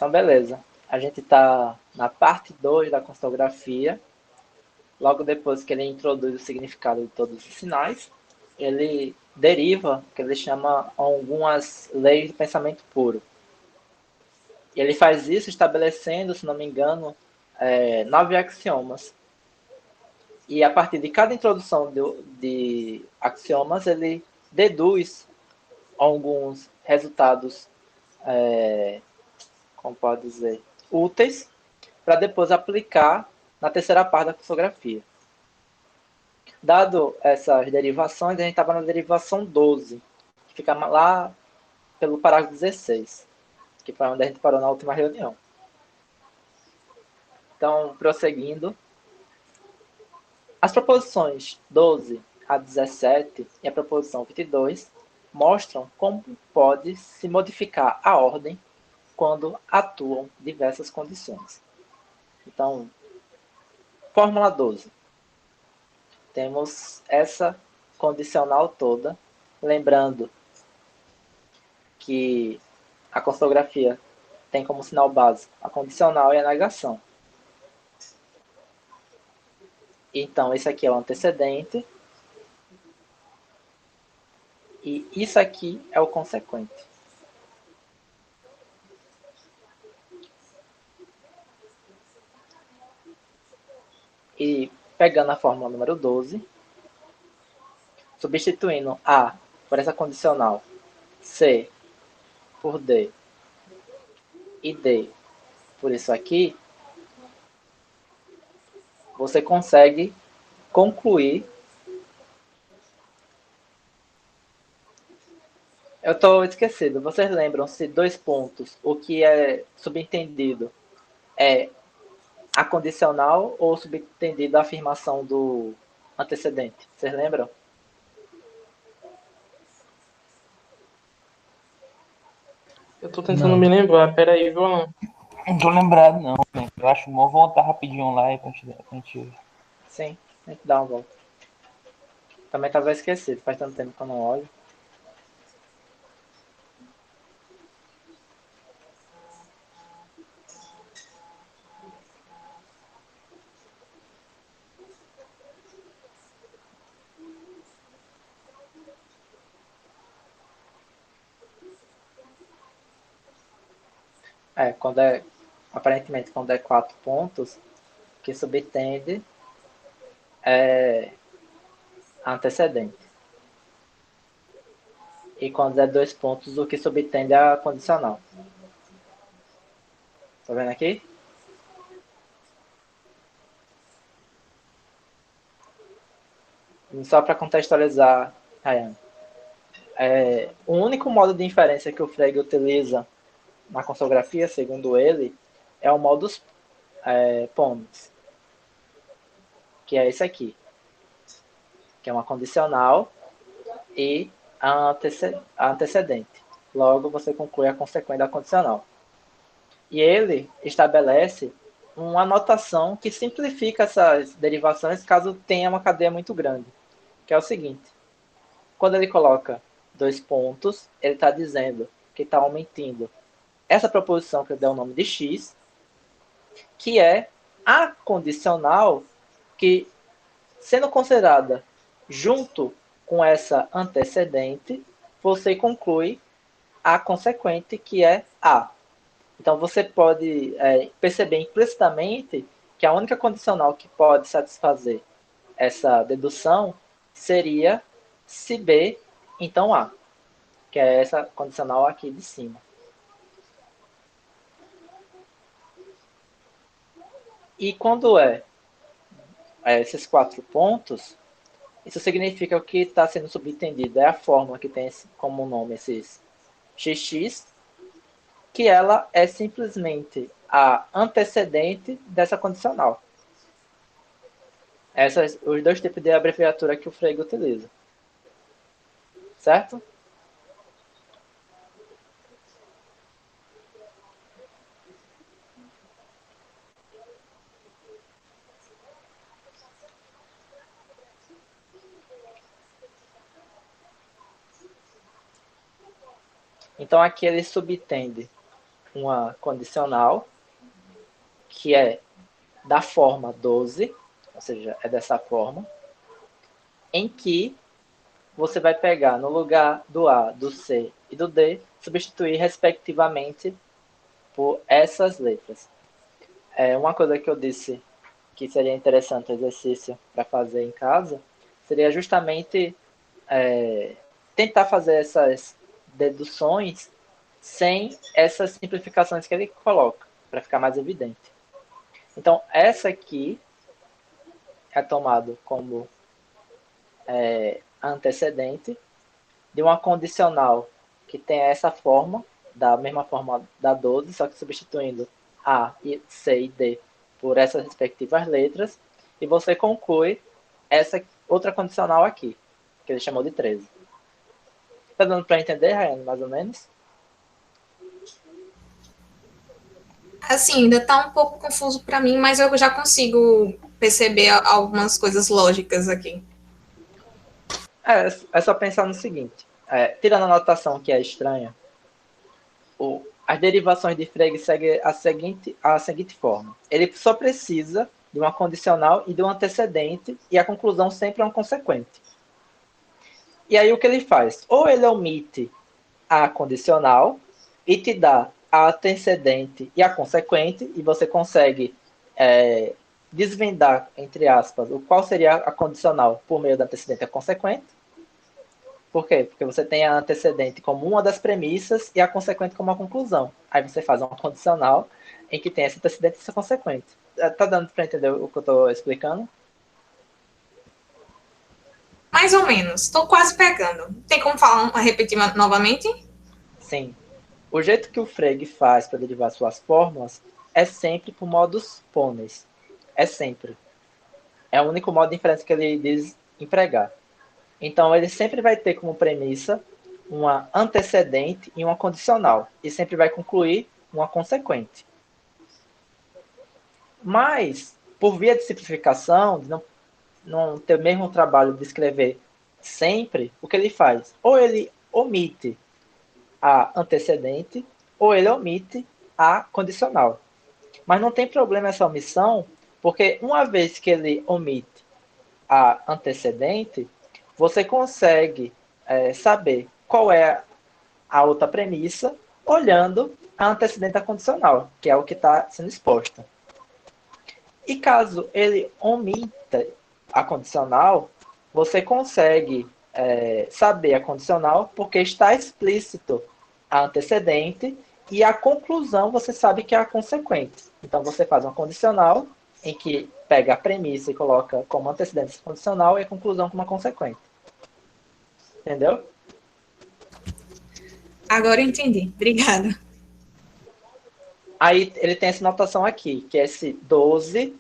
Então, beleza. A gente está na parte 2 da criptografia. Logo depois que ele introduz o significado de todos os sinais, ele deriva o que ele chama algumas leis do pensamento puro. E ele faz isso estabelecendo, se não me engano, 9 axiomas. E a partir de cada introdução de axiomas, ele deduz alguns resultados, como pode dizer, úteis, para depois aplicar na terceira parte da criptografia. Dado essas derivações, a gente estava na derivação 12, que fica lá pelo parágrafo 16, que foi onde a gente parou na última reunião. Então, prosseguindo, as proposições 12 a 17 e a proposição 22 mostram como pode se modificar a ordem quando atuam diversas condições. Então, fórmula 12. Temos essa condicional toda, lembrando que a criptografia tem como sinal básico a condicional e a negação. Então, esse aqui é o antecedente e isso aqui é o consequente. E pegando a fórmula número 12, substituindo A por essa condicional, C por D e D por isso aqui, você consegue concluir. Eu estou esquecido. Vocês lembram se 2 pontos, o que é subentendido é a condicional ou subentendido a afirmação do antecedente? Vocês lembram? Eu tô tentando Não, me lembrar, peraí, viu? não tô lembrado não. Eu acho bom voltar rapidinho lá e pra gente... Sim, a gente dá uma volta. Também estava esquecido, faz tanto tempo que eu não olho. Aparentemente, quando é 4 pontos, que subtende antecedente. E quando é 2 pontos, o que subtende a condicional. Tá vendo aqui? E só para contextualizar, Ryan, o único modo de inferência que o Frege utiliza na criptografia, segundo ele, é o modus ponens, que é esse aqui, que é uma condicional e a antecedente. Logo, você conclui a consequência da condicional. E ele estabelece uma notação que simplifica essas derivações caso tenha uma cadeia muito grande, que é o seguinte: quando ele coloca 2 pontos, ele está dizendo que está aumentando essa proposição que ele deu o nome de x, que é a condicional que, sendo considerada junto com essa antecedente, você conclui a consequente, que é A. Então, você pode perceber implicitamente que a única condicional que pode satisfazer essa dedução seria se B, então A, que é essa condicional aqui de cima. E quando esses 4 pontos, isso significa que o que está sendo subentendido é a fórmula que tem como nome esses xx, que ela é simplesmente a antecedente dessa condicional. Esses os 2 tipos de abreviatura que o Frege utiliza. Certo? Então aqui ele subtende uma condicional que é da forma 12, ou seja, é dessa forma, em que você vai pegar no lugar do A, do C e do D, substituir respectivamente por essas letras. Uma coisa que eu disse que seria interessante exercício para fazer em casa seria justamente tentar fazer essas deduções sem essas simplificações que ele coloca, para ficar mais evidente. Então, essa aqui é tomado como antecedente de uma condicional que tem essa forma, da mesma forma da 12, só que substituindo A, C e D por essas respectivas letras, e você conclui essa outra condicional aqui, que ele chamou de 13. Tá dando para entender, Rayane, mais ou menos? Assim, ainda está um pouco confuso para mim, mas eu já consigo perceber algumas coisas lógicas aqui. É só pensar no seguinte, tirando a notação que é estranha, as derivações de Frege seguem a seguinte forma. Ele só precisa de uma condicional e de um antecedente, e a conclusão sempre é um consequente. E aí o que ele faz? Ou ele omite a condicional e te dá a antecedente e a consequente, e você consegue desvendar, entre aspas, o qual seria a condicional por meio da antecedente e a consequente. Por quê? Porque você tem a antecedente como uma das premissas e a consequente como a conclusão. Aí você faz uma condicional em que tem essa antecedente e essa consequente. Tá dando para entender o que eu estou explicando? Mais ou menos. Estou quase pegando. Tem como repetir novamente? Sim. O jeito que o Frege faz para derivar suas fórmulas é sempre por modus ponens. É sempre. É o único modo de inferência que ele diz empregar. Então, ele sempre vai ter como premissa uma antecedente e uma condicional. E sempre vai concluir uma consequente. Mas, por via de simplificação, de não ter o mesmo trabalho de escrever sempre, o que ele faz? Ou ele omite a antecedente, ou ele omite a condicional. Mas não tem problema essa omissão, porque uma vez que ele omite a antecedente, você consegue saber qual é a outra premissa olhando a antecedente da condicional, que é o que está sendo exposto. E caso ele omita a condicional, você consegue saber a condicional porque está explícito a antecedente e a conclusão você sabe que é a consequente. Então você faz uma condicional em que pega a premissa e coloca como antecedente condicional e a conclusão como uma consequente. Entendeu? Agora eu entendi. Obrigada. Aí ele tem essa notação aqui, que é esse 12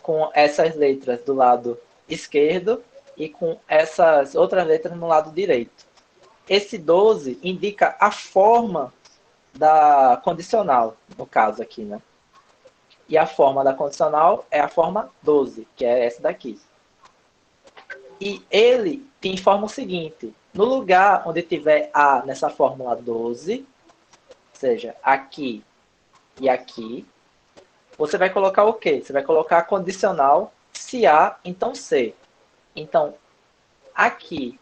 com essas letras do lado esquerdo e com essas outras letras no lado direito. Esse 12 indica a forma da condicional, no caso aqui, né? E a forma da condicional é a forma 12, que é essa daqui. E ele te informa o seguinte, no lugar onde tiver A nessa fórmula 12, ou seja, aqui e aqui, você vai colocar o quê? Você vai colocar a condicional se A, então C. Então, aqui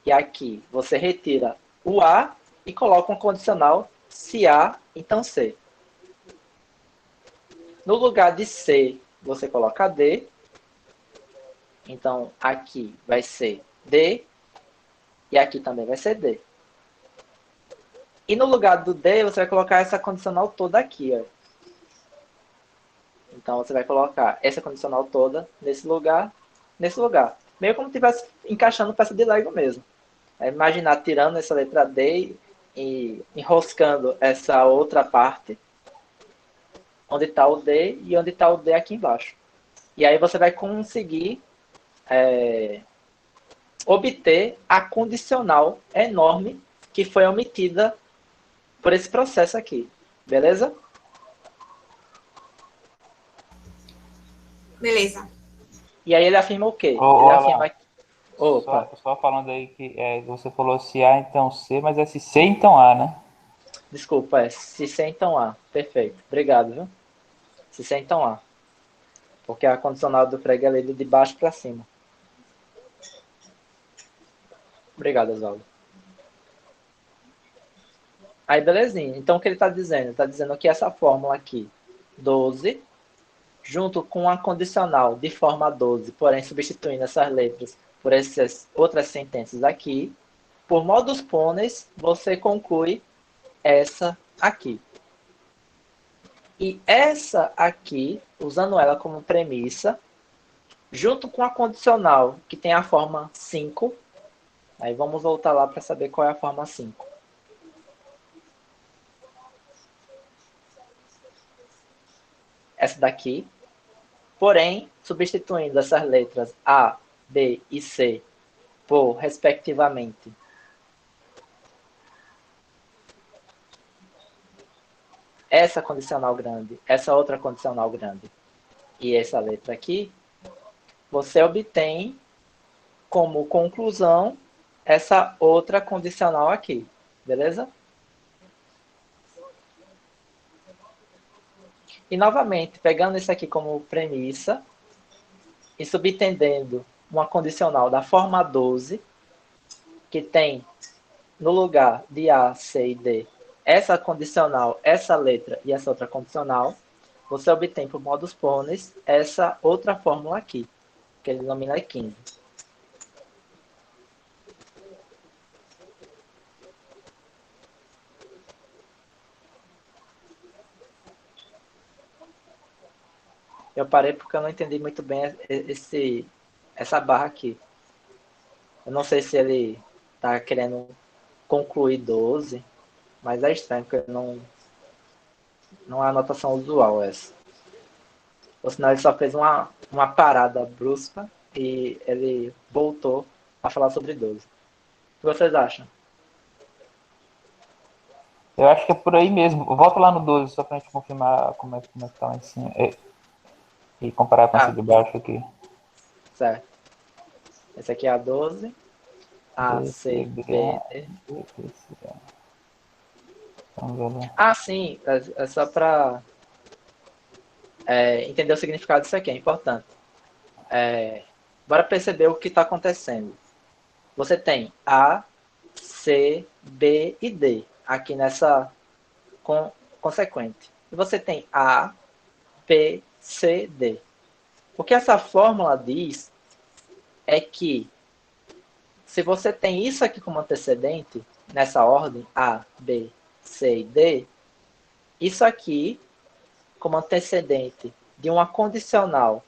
e aqui, você retira o A e coloca um condicional se A, então C. No lugar de C, você coloca D. Então, aqui vai ser D e aqui também vai ser D. E no lugar do D, você vai colocar essa condicional toda aqui, ó. Então, você vai colocar essa condicional toda nesse lugar, meio como se estivesse encaixando peça de Lego mesmo. Imaginar tirando essa letra D e enroscando essa outra parte, onde está o D e onde está o D aqui embaixo. E aí você vai conseguir obter a condicional enorme que foi omitida por esse processo aqui. Beleza? Beleza. E aí ele afirma o quê? Ô, Ele Alan, afirma que... Opa. só falando aí que você falou se A, então C, mas é se C, então A, né? Desculpa, se C então A. Perfeito. Obrigado, viu? Se C então A. Porque a condicional do Frege é lido de baixo para cima. Obrigado, Oswaldo. Aí, belezinha. Então, o que ele está dizendo? Ele está dizendo que essa fórmula aqui, 12, junto com a condicional de forma 12, porém substituindo essas letras por essas outras sentenças aqui, por modus ponens, você conclui essa aqui. E essa aqui, usando ela como premissa, junto com a condicional, que tem a forma 5, aí vamos voltar lá para saber qual é a forma 5. Essa daqui. Porém, substituindo essas letras A, B e C por, respectivamente, essa condicional grande, essa outra condicional grande e essa letra aqui, você obtém como conclusão essa outra condicional aqui, beleza? E novamente, pegando isso aqui como premissa e subentendendo uma condicional da forma 12, que tem no lugar de A, C e D, essa condicional, essa letra e essa outra condicional, você obtém por modus ponens essa outra fórmula aqui, que ele denomina 15. Eu parei porque eu não entendi muito bem essa barra aqui. Eu não sei se ele está querendo concluir 12, mas é estranho, porque não é a anotação usual essa. Ou senão ele só fez uma parada brusca e ele voltou a falar sobre 12. O que vocês acham? Eu acho que é por aí mesmo. Volta lá no 12, só pra gente confirmar como é que tá lá em cima. E comparar com essa de baixo aqui. Certo. Esse aqui é a 12. A, C, B, D. Ah, sim. É só para entender o significado disso aqui. É importante. Bora perceber o que está acontecendo. Você tem A, C, B e D aqui nessa consequente. E você tem A, B, C, D. O que essa fórmula diz é que se você tem isso aqui como antecedente, nessa ordem, A, B, C e D, isso aqui como antecedente de uma condicional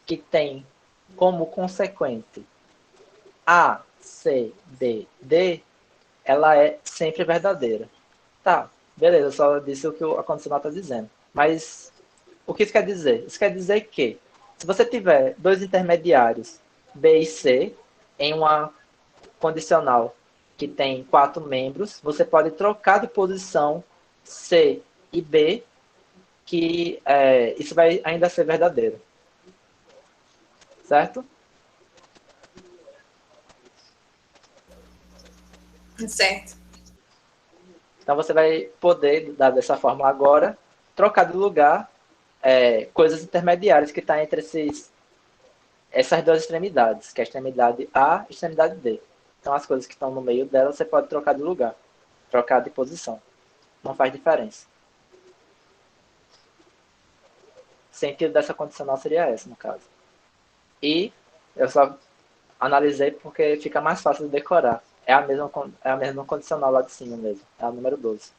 que tem como consequente A, C, B, D, ela é sempre verdadeira. Tá, beleza, só disse o que a condicional está dizendo. Mas o que isso quer dizer? Isso quer dizer que se você tiver dois intermediários, B e C, em uma condicional que tem 4 membros, você pode trocar de posição C e B, que isso vai ainda ser verdadeiro. Certo? Certo. Então você vai poder, dar dessa forma agora, trocar de lugar coisas intermediárias que estão entre essas duas extremidades, que é a extremidade A e a extremidade D. Então as coisas que estão no meio dela você pode trocar de lugar, trocar de posição. Não faz diferença. O sentido dessa condicional seria esse, no caso. E eu só analisei porque fica mais fácil de decorar. É a mesma condicional lá de cima mesmo. É a número 12.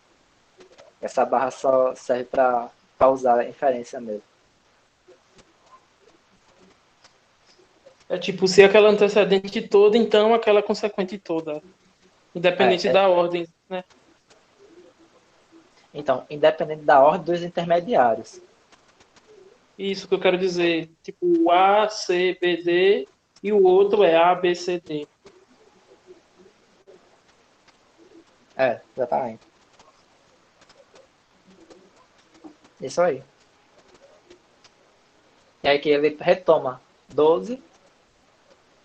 Essa barra só serve para pausar a inferência mesmo. É tipo, se aquela antecedente toda, então aquela consequente toda. Independente da ordem, né? Então, independente da ordem dos intermediários. Isso que eu quero dizer. Tipo, o A, C, B, D e o outro é A, B, C, D. Exatamente. Isso aí. E aí que ele retoma 12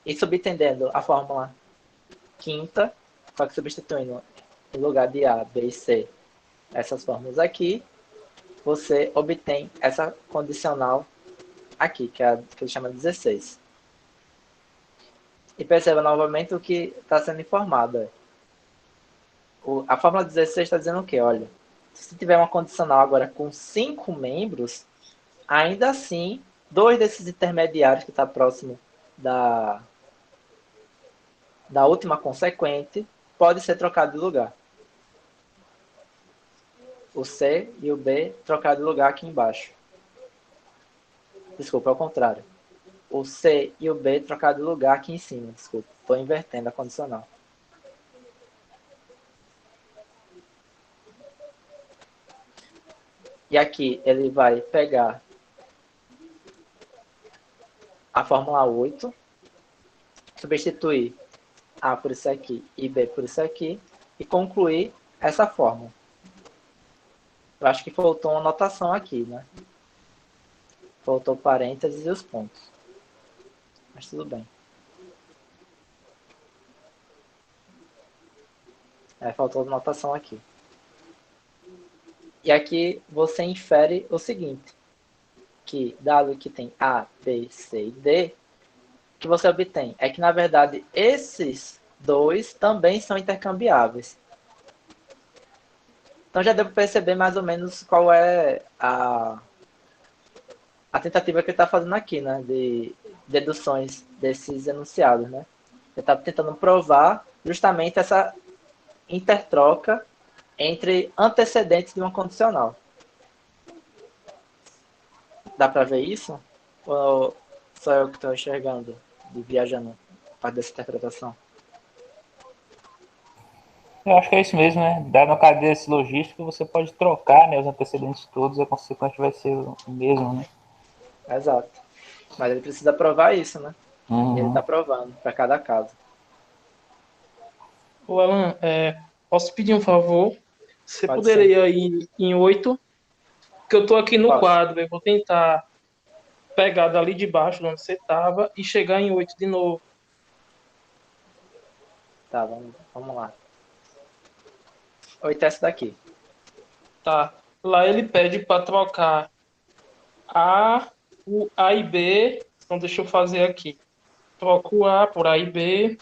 e subentendendo a fórmula quinta, só que substituindo em lugar de A, B e C, essas fórmulas aqui, você obtém essa condicional aqui, que é a que ele chama 16. E perceba novamente o que está sendo informado. A fórmula 16 está dizendo o quê? Olha, se tiver uma condicional agora com 5 membros, ainda assim, 2 desses intermediários que está próximo da última consequente pode ser trocado de lugar. O C e o B trocado de lugar aqui embaixo. Desculpa, é o contrário. O C e o B trocado de lugar aqui em cima. Desculpa, estou invertendo a condicional. E aqui ele vai pegar a fórmula 8, substituir A por isso aqui e B por isso aqui, e concluir essa fórmula. Eu acho que faltou uma anotação aqui, né? Faltou parênteses e os pontos. Mas tudo bem. Faltou anotação aqui. E aqui você infere o seguinte, que dado que tem A, B, C e D, o que você obtém é que, na verdade, esses dois também são intercambiáveis. Então já deu para perceber mais ou menos qual é a tentativa que ele está fazendo aqui, né, de deduções desses enunciados, né? Ele está tentando provar justamente essa intertroca entre antecedentes de uma condicional. Dá para ver isso? Ou só eu que estou enxergando e viajando parte dessa interpretação? Eu acho que é isso mesmo, né? Dado no caso desse logístico, você pode trocar, né, os antecedentes todos, a consequente vai ser o mesmo, né? Exato. Mas ele precisa provar isso, né? E ele Uhum. está provando para cada caso. Ô, Alan, posso pedir um favor? Você Pode ser. poderia ir em 8? Que eu tô aqui no Posso. quadro, eu vou tentar pegar dali de baixo, de onde você estava, e chegar em 8 de novo. Tá, vamos lá. 8 é essa daqui. Tá. Lá ele pede para trocar o A e B. Então deixa eu fazer aqui. Troco o A por A e B.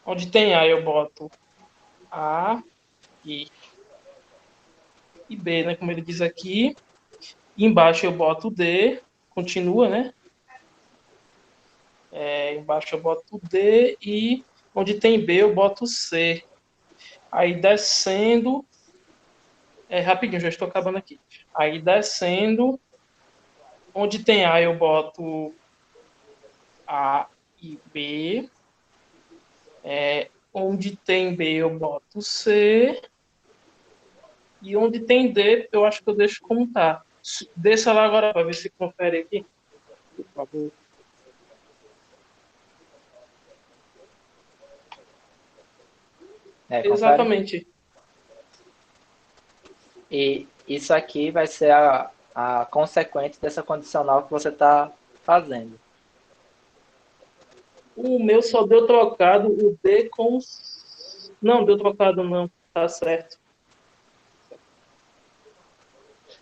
Onde tem A eu boto A e, e B, né? Como ele diz aqui. E embaixo eu boto D. Continua, né? Embaixo eu boto D e onde tem B eu boto C. Aí descendo. Rapidinho, já estou acabando aqui. Aí descendo. Onde tem A eu boto A e B. Onde tem B eu boto C. E onde tem D, eu acho que eu deixo como tá. Desça lá agora para ver se confere aqui, por favor. Confere. Exatamente. E isso aqui vai ser a consequente dessa condicional que você está fazendo. O meu só deu trocado o D com. Não, deu trocado não. Tá certo.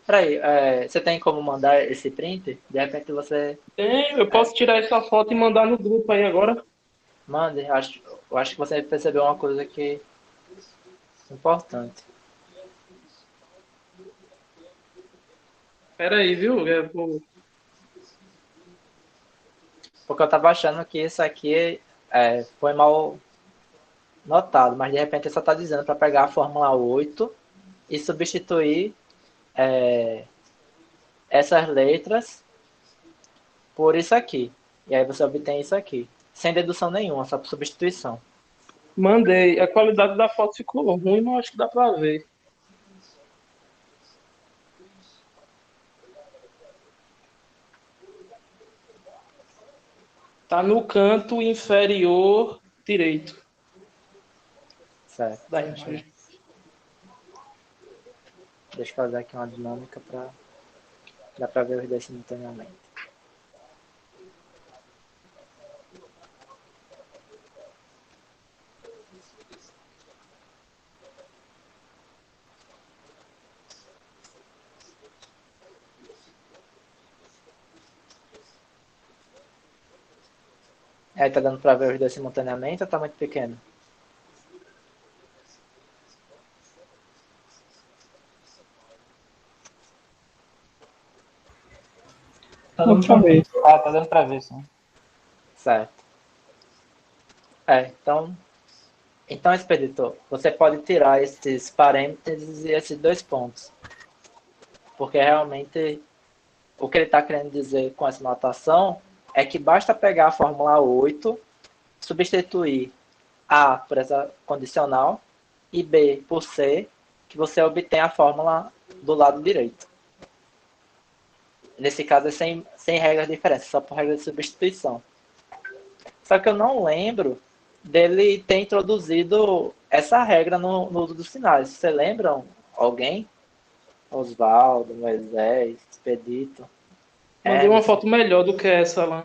Peraí, você tem como mandar esse print? De repente você Tem, eu posso tirar essa foto e mandar no grupo aí agora. mande. Eu acho que você percebeu uma coisa que é importante. Pera aí, viu? Porque eu estava achando que isso aqui foi mal notado, mas de repente ele só está dizendo para pegar a fórmula 8 e substituir essas letras por isso aqui. E aí você obtém isso aqui. Sem dedução nenhuma, só por substituição. Mandei. A qualidade da foto ficou ruim, mas acho que dá pra ver. Tá no canto inferior direito Certo. da imagem. Deixa eu fazer aqui uma dinâmica para dar para ver os dois simultaneamente. Aí tá dando pra ver os dois simultaneamente ou tá muito pequeno? Tá dando pra ver. Tá dando pra ver, sim. Certo. Então, expeditor, você pode tirar esses parênteses e esses dois pontos. Porque realmente o que ele está querendo dizer com essa notação é que basta pegar a fórmula 8, substituir A por essa condicional e B por C, que você obtém a fórmula do lado direito. Nesse caso é sem regras de diferença, só por regra de substituição. Só que eu não lembro dele ter introduzido essa regra no uso dos sinais. Você lembram alguém? Oswaldo, Moisés, Expedito, Mandei uma Emerson. foto melhor do que essa lá.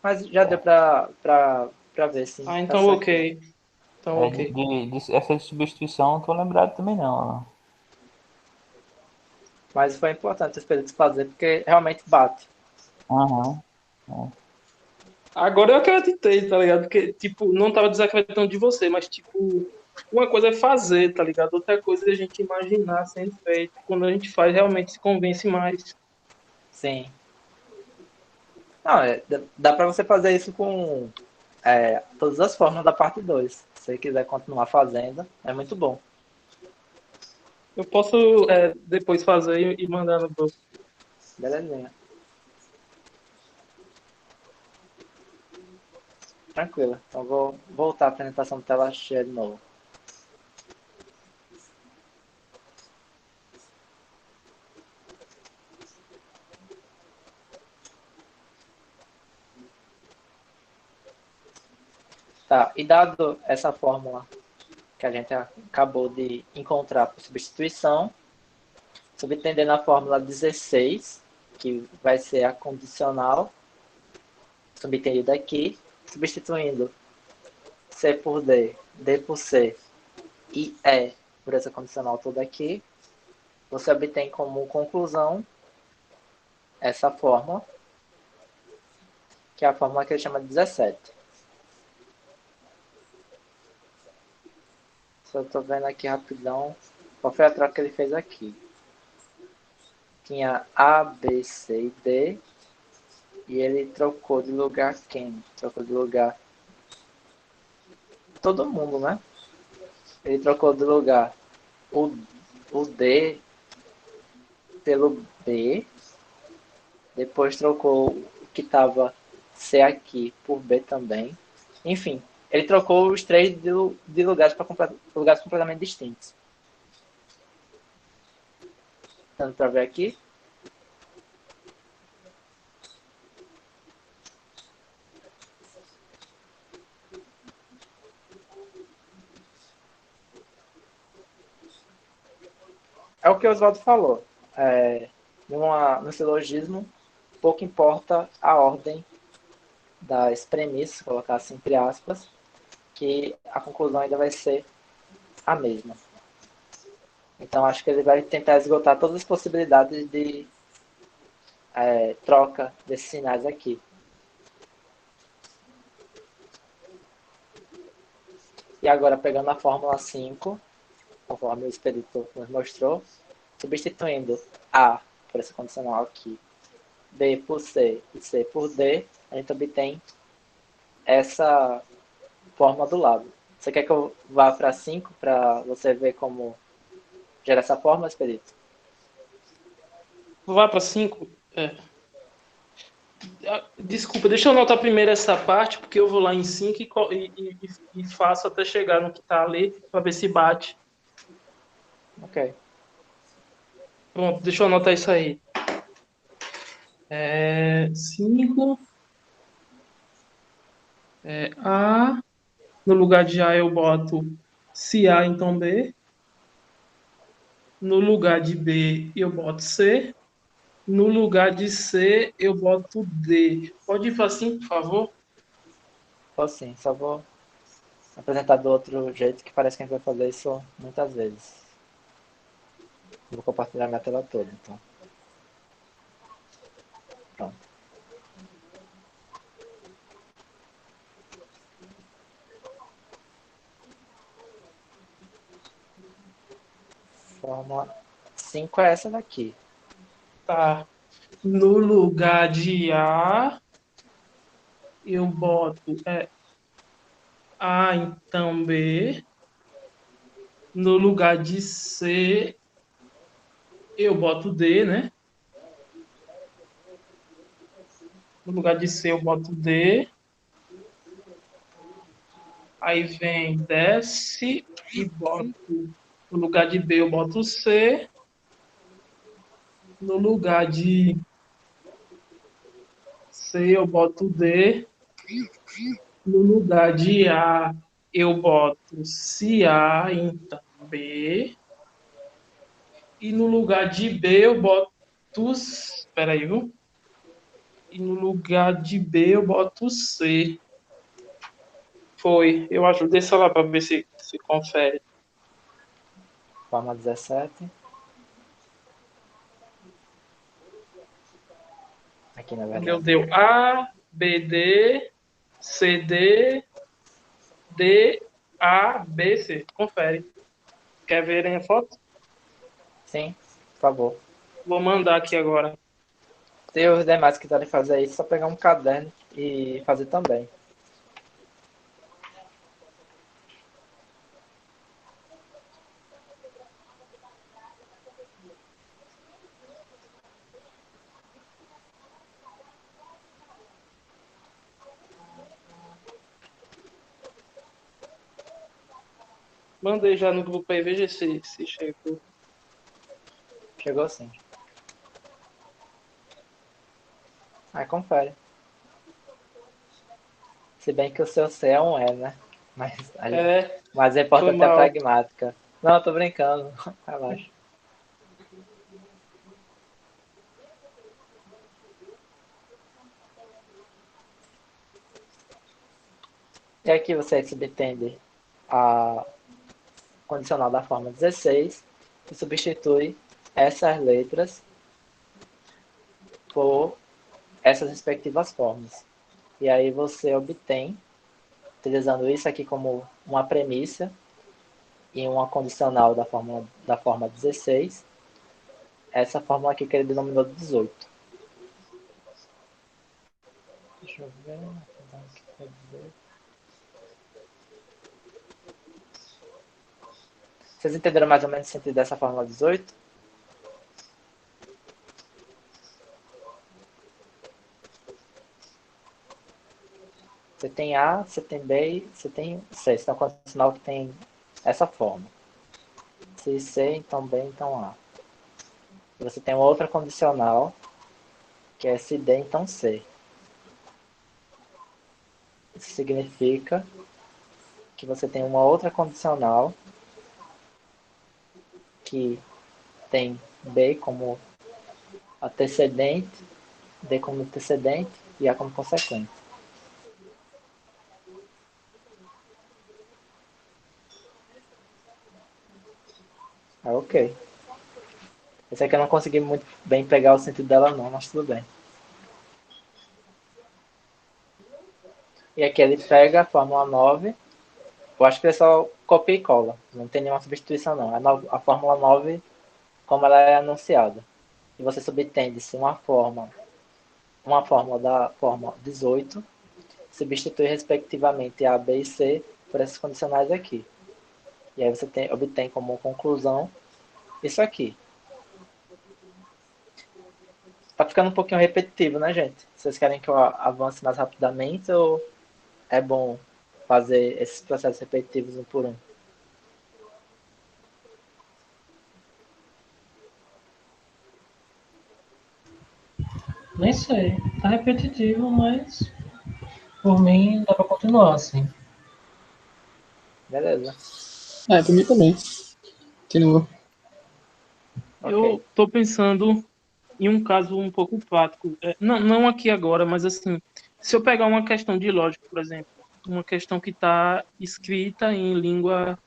Mas já deu pra ver, sim. Ah, Tá então certinho. ok. Então ok. Essa substituição, não tô lembrado também não. Mas foi importante o Expedito fazer, porque realmente bate. Aham. Agora eu acreditei, tá ligado? Porque, tipo, não tava desacreditando de você, mas, tipo, uma coisa é fazer, tá ligado? Outra coisa é a gente imaginar sendo feito. Quando a gente faz, realmente se convence mais. Sim. Não, dá pra você fazer isso com todas as formas da parte 2. Se você quiser continuar fazendo, é muito bom. Eu posso depois fazer e mandar no grupo. Belezinha. Tranquilo. Então vou voltar a apresentação de tela cheia de novo. Tá, e dado essa fórmula que a gente acabou de encontrar por substituição, subentendendo a fórmula 16, que vai ser a condicional, subentendida aqui, substituindo C por D, D por C e E por essa condicional toda aqui, você obtém como conclusão essa fórmula, que é a fórmula que ele chama de 17. Só estou vendo aqui rapidão qual foi a troca que ele fez aqui. Tinha A, B, C e D, e ele trocou de lugar quem? Trocou de lugar todo mundo, né? Ele trocou de lugar o, o D pelo B, depois trocou o que estava C aqui por B também. Enfim, ele trocou os três de lugares para lugares completamente distintos. Dando para ver aqui. É o que o Oswaldo falou. No silogismo, pouco importa a ordem das premissas, colocar assim entre aspas, que a conclusão ainda vai ser a mesma. Então acho que ele vai tentar esgotar todas as possibilidades de troca desses sinais aqui. E agora pegando a fórmula 5, conforme o expeditor nos mostrou, substituindo A por essa condicional aqui, B por C e C por D, a gente obtém essa fórmula do lado. Você quer que eu vá para 5 para você ver como gera essa fórmula, Expedito? Vá para 5. Desculpa, deixa eu anotar primeiro essa parte, porque eu vou lá em 5 e faço até chegar no que está ali, para ver se bate. Ok. Pronto, deixa eu anotar isso aí. 5. A. No lugar de A eu boto se A, então B. No lugar de B eu boto C. No lugar de C eu boto D. Pode ir para 5, por favor? Posso sim, só vou apresentar do outro jeito que parece que a gente vai fazer isso muitas vezes. Vou compartilhar minha tela toda, então. Pronto. Fórmula 5 é essa daqui. Tá. No lugar de A, eu boto A, então B. No lugar de C, eu boto D, né? No lugar de C, eu boto D. Aí vem, desce e boto. No lugar de B, eu boto C. No lugar de C, eu boto D. No lugar de A, eu boto se A, então B. E no lugar de B, eu boto. Espera aí, viu? E no lugar de B, eu boto C. Foi. Eu ajudo essa lá para ver se confere. Fórmula 17. Aqui, na O meu verdade. deu A, BD, CD, D, A, B, C. Confere. Quer ver a foto? Sim, por favor. Vou mandar aqui agora. Se os demais quiserem fazer isso, é só pegar um caderno e fazer também. Mandei já no grupo aí, veja se chegou. Chegou sim. Aí confere. Se bem que o seu C é um E, né? Mas, É, mas é foi importante é a mal. pragmática. Não, eu tô brincando. Relaxa. E aqui você subtende a condicional da forma 16 e substitui essas letras por essas respectivas formas. E aí você obtém, utilizando isso aqui como uma premissa e uma condicional da forma 16, essa fórmula aqui que ele denominou de 18. Deixa eu ver. Vocês entenderam mais ou menos o sentido dessa fórmula 18? Você tem A, você tem B, você tem C. Então, condicional que tem essa forma. Se C, então B, então A. E você tem uma outra condicional, que é se D, então C. Isso significa que você tem uma outra condicional que tem B como antecedente, D como antecedente e A como consequente. Ok. Esse aqui eu não consegui muito bem pegar o sentido dela não, mas tudo bem. E aqui ele pega a fórmula 9. Eu acho que ele só copia e cola. Não tem nenhuma substituição não. A fórmula 9, como ela é anunciada. E você subtende-se uma fórmula da forma 18, substitui respectivamente A, B e C por essas condicionais aqui. E aí você obtém como conclusão isso aqui. Tá ficando um pouquinho repetitivo, né, gente? Vocês querem que eu avance mais rapidamente ou é bom fazer esses processos repetitivos um por um? Nem sei. Tá repetitivo, mas por mim dá pra continuar assim. Beleza. Pra mim também. Continua. Ok. Eu tô pensando em um caso um pouco prático. Não aqui agora, mas assim, se eu pegar uma questão de lógica, por exemplo, uma questão que está escrita em língua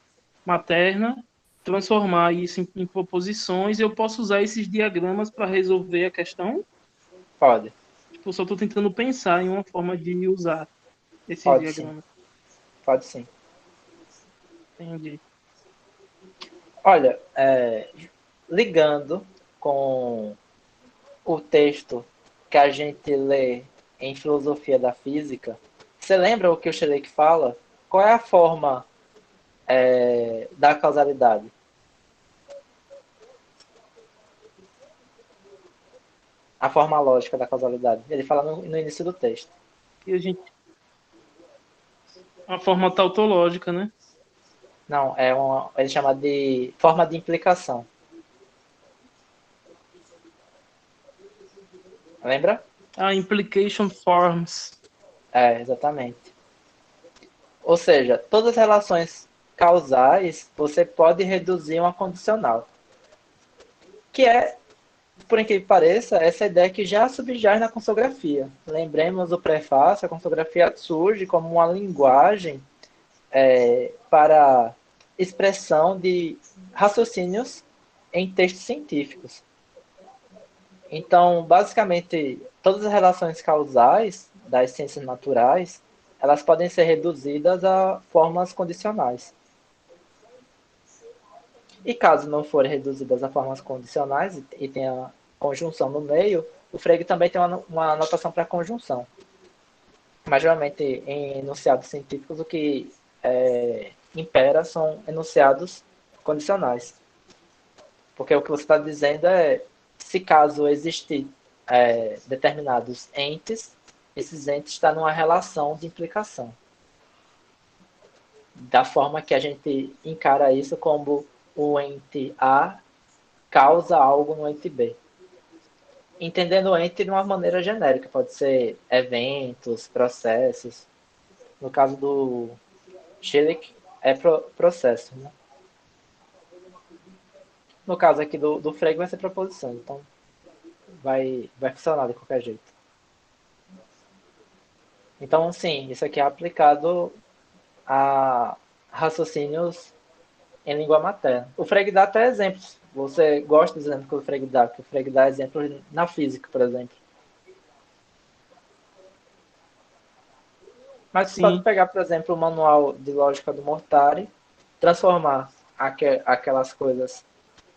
materna, transformar isso em proposições, eu posso usar esses diagramas para resolver a questão? Pode. Tipo, eu só estou tentando pensar em uma forma de usar esses Pode sim. diagramas. Pode sim. Entendi. Olha, ligando com o texto que a gente lê em Filosofia da Física, você lembra o que o Schleck fala? Qual é a forma da causalidade? A forma lógica da causalidade. Ele fala no início do texto. E a gente. Uma forma tautológica, né? Não, ele chama de forma de implicação. Lembra? Implication forms. Exatamente. Ou seja, todas as relações causais você pode reduzir uma condicional. Que é, por incrível que pareça, essa ideia que já subjaz na consografia. Lembremos o prefácio, a consografia surge como uma linguagem para expressão de raciocínios em textos científicos. Então, basicamente, todas as relações causais das ciências naturais, elas podem ser reduzidas a formas condicionais. E caso não forem reduzidas a formas condicionais e tenha conjunção no meio, o Frege também tem uma notação para conjunção. Mas, geralmente, em enunciados científicos, o que impera são enunciados condicionais. Porque o que você está dizendo é, se caso existir determinados entes, esses entes estão numa relação de implicação. Da forma que a gente encara isso como o ente A causa algo no ente B. Entendendo o ente de uma maneira genérica, pode ser eventos, processos. No caso do Schlick, é processo, né? No caso aqui do Frege vai ser proposição, então vai funcionar de qualquer jeito. Então, sim, isso aqui é aplicado a raciocínios em língua materna. O Frege dá até exemplos. Você gosta dos exemplos que o Frege dá, porque o Frege dá exemplos na física, por exemplo. Mas você pode pegar, por exemplo, o manual de lógica do Mortari, transformar aquelas coisas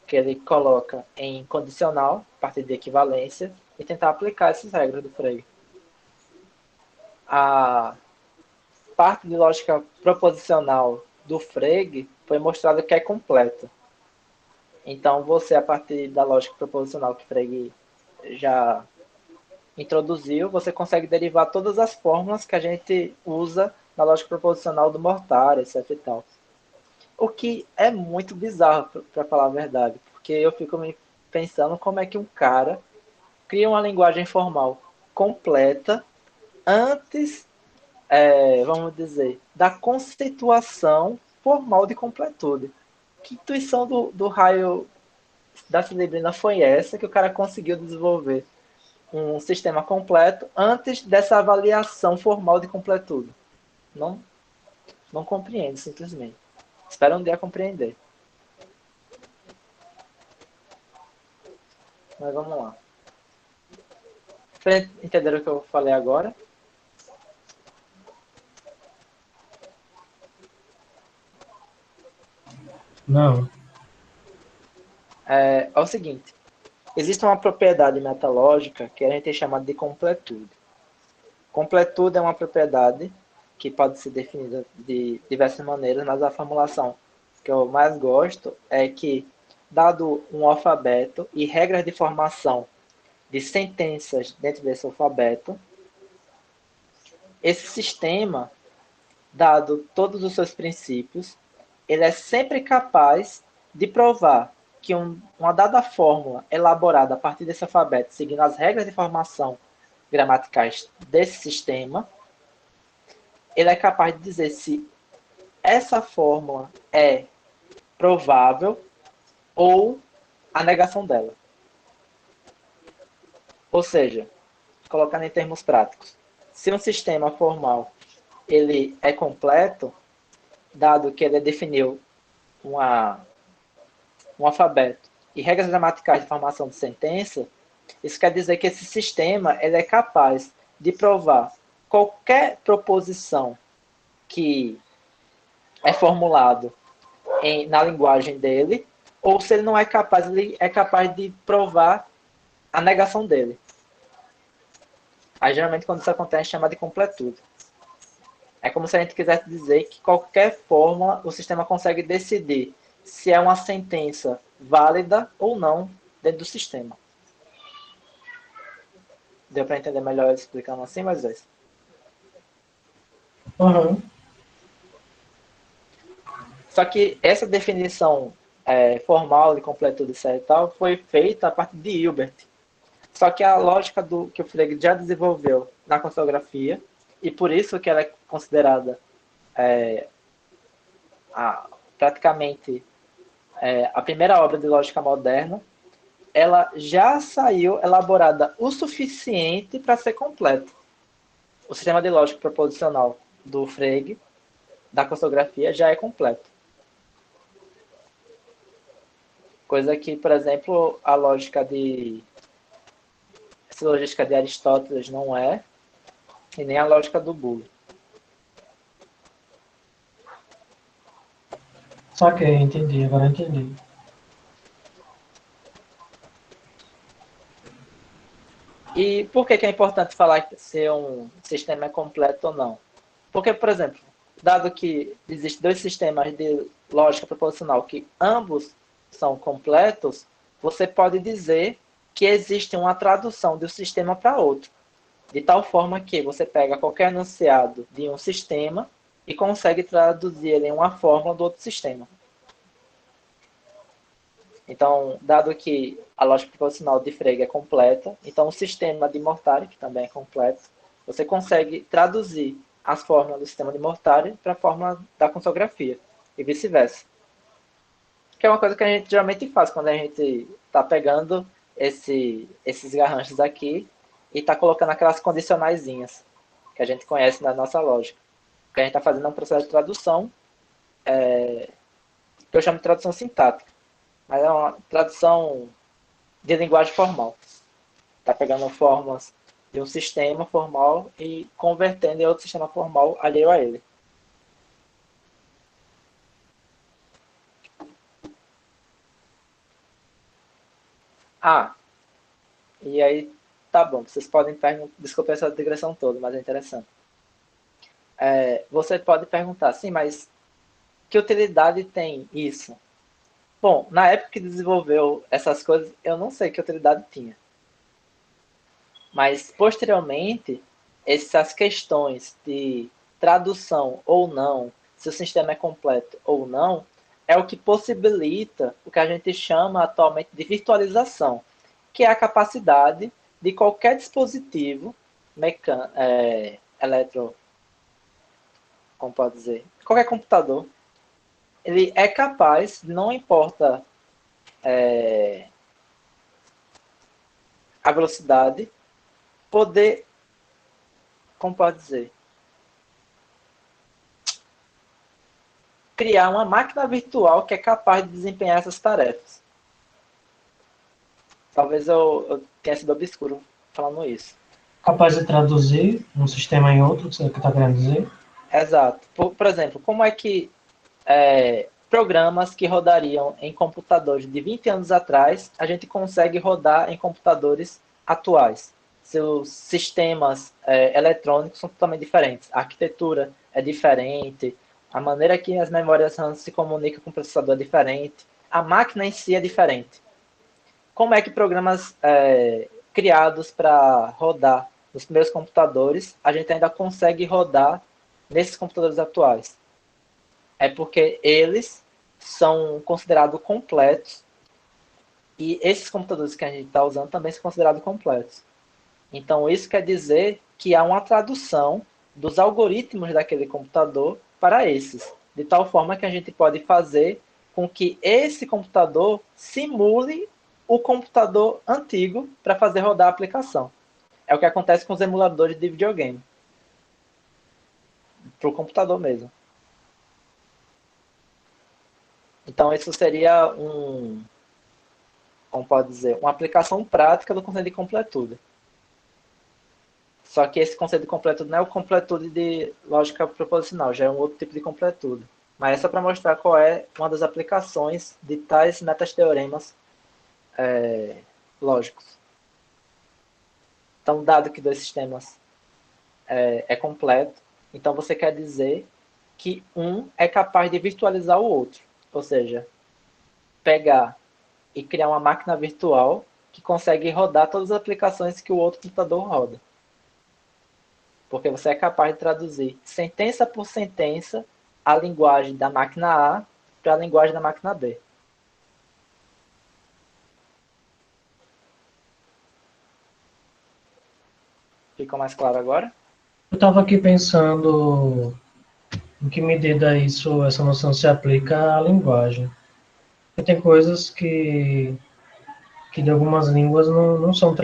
que ele coloca em condicional, a partir de equivalência, e tentar aplicar essas regras do Frege. A parte de lógica proposicional do Frege foi mostrado que é completa. Então, você, a partir da lógica proposicional que Frege já introduziu, você consegue derivar todas as fórmulas que a gente usa na lógica proposicional do Mortari, etc. e tal. O que é muito bizarro, para falar a verdade, porque eu fico me pensando como é que um cara cria uma linguagem formal completa antes, vamos dizer, da conceituação formal de completude. Que intuição do raio da Celebrina foi essa que o cara conseguiu desenvolver um sistema completo antes dessa avaliação formal de completude? Não compreendo, simplesmente. Espero um dia compreender. Mas vamos lá. Vocês entenderam o que eu falei agora? Não. É o seguinte. Existe uma propriedade metalógica que a gente chama de completude. Completude é uma propriedade que pode ser definida de diversas maneiras, mas a formulação que eu mais gosto é que, dado um alfabeto e regras de formação de sentenças dentro desse alfabeto, esse sistema, dado todos os seus princípios, ele é sempre capaz de provar que uma dada fórmula elaborada a partir desse alfabeto, seguindo as regras de formação gramaticais desse sistema, ele é capaz de dizer se essa fórmula é provável ou a negação dela. Ou seja, colocando em termos práticos, se um sistema formal ele é completo, dado que ele definiu um alfabeto e regras gramaticais de formação de sentença, isso quer dizer que esse sistema ele é capaz de provar qualquer proposição que é formulado na linguagem dele, ou se ele não é capaz, ele é capaz de provar a negação dele. Aí, geralmente, quando isso acontece, é chamado de completude. É como se a gente quisesse dizer que qualquer fórmula o sistema consegue decidir se é uma sentença válida ou não dentro do sistema. Deu para entender melhor explicando assim, mas é isso. Uhum. Só que essa definição formal de completude e tal foi feita a partir de Hilbert. Só que a lógica que o Frege já desenvolveu na criptografia, e por isso que ela é considerada praticamente a primeira obra de lógica moderna, ela já saiu elaborada o suficiente para ser completa. O sistema de lógica proposicional do Frege, da criptografia, já é completo. Coisa que, por exemplo, a lógica de Aristóteles não é, e nem a lógica do Boole. Saquei, entendi, agora entendi. E por que é importante falar que se um sistema é completo ou não? Porque, por exemplo, dado que existem dois sistemas de lógica proposicional que ambos são completos, você pode dizer que existe uma tradução de um sistema para outro. De tal forma que você pega qualquer enunciado de um sistema e consegue traduzir ele em uma fórmula do outro sistema. Então, dado que a lógica proposicional de Frege é completa, então o sistema de Mortari, que também é completo, você consegue traduzir as fórmulas do sistema de Mortari para a fórmula da criptografia, e vice-versa. Que é uma coisa que a gente geralmente faz quando a gente está pegando esses garranchos aqui e está colocando aquelas condicionaizinhas que a gente conhece na nossa lógica. O que a gente está fazendo é um processo de tradução, que eu chamo de tradução sintática. Mas é uma tradução de linguagem formal. Está pegando fórmulas de um sistema formal e convertendo em outro sistema formal alheio a ele. E aí, tá bom, vocês podem perguntar, desculpa essa digressão toda, mas é interessante. Você pode perguntar, sim, mas que utilidade tem isso? Bom, na época que desenvolveu essas coisas, eu não sei que utilidade tinha. Mas, posteriormente, essas questões de tradução ou não, se o sistema é completo ou não, é o que possibilita o que a gente chama atualmente de virtualização, que é a capacidade de qualquer dispositivo como pode dizer, qualquer computador, ele é capaz, não importa a velocidade, poder, como pode dizer, criar uma máquina virtual que é capaz de desempenhar essas tarefas. Talvez eu tenha sido obscuro falando isso. Capaz de traduzir um sistema em outro, que você está querendo dizer? Exato. Por exemplo, como é que programas que rodariam em computadores de 20 anos atrás, a gente consegue rodar em computadores atuais? Seus sistemas eletrônicos são totalmente diferentes. A arquitetura é diferente, a maneira que as memórias RAM se comunicam com o processador é diferente, a máquina em si é diferente. Como é que programas criados para rodar nos primeiros computadores, a gente ainda consegue rodar nesses computadores atuais? É porque eles são considerados completos e esses computadores que a gente está usando também são considerados completos. Então, isso quer dizer que há uma tradução dos algoritmos daquele computador para esses, de tal forma que a gente pode fazer com que esse computador simule o computador antigo para fazer rodar a aplicação. É o que acontece com os emuladores de videogame. Para o computador mesmo. Então, isso seria como pode dizer, uma aplicação prática do conceito de completude. Só que esse conceito de completude não é o completude de lógica proposicional, já é um outro tipo de completude. Mas é só para mostrar qual é uma das aplicações de tais metateoremas lógicos. Então, dado que dois sistemas é completo, então você quer dizer que um é capaz de virtualizar o outro. Ou seja, pegar e criar uma máquina virtual que consegue rodar todas as aplicações que o outro computador roda. Porque você é capaz de traduzir sentença por sentença a linguagem da máquina A para a linguagem da máquina B. Ficou mais claro agora? Eu estava aqui pensando em que medida essa noção se aplica à linguagem. Porque tem coisas que de algumas línguas não são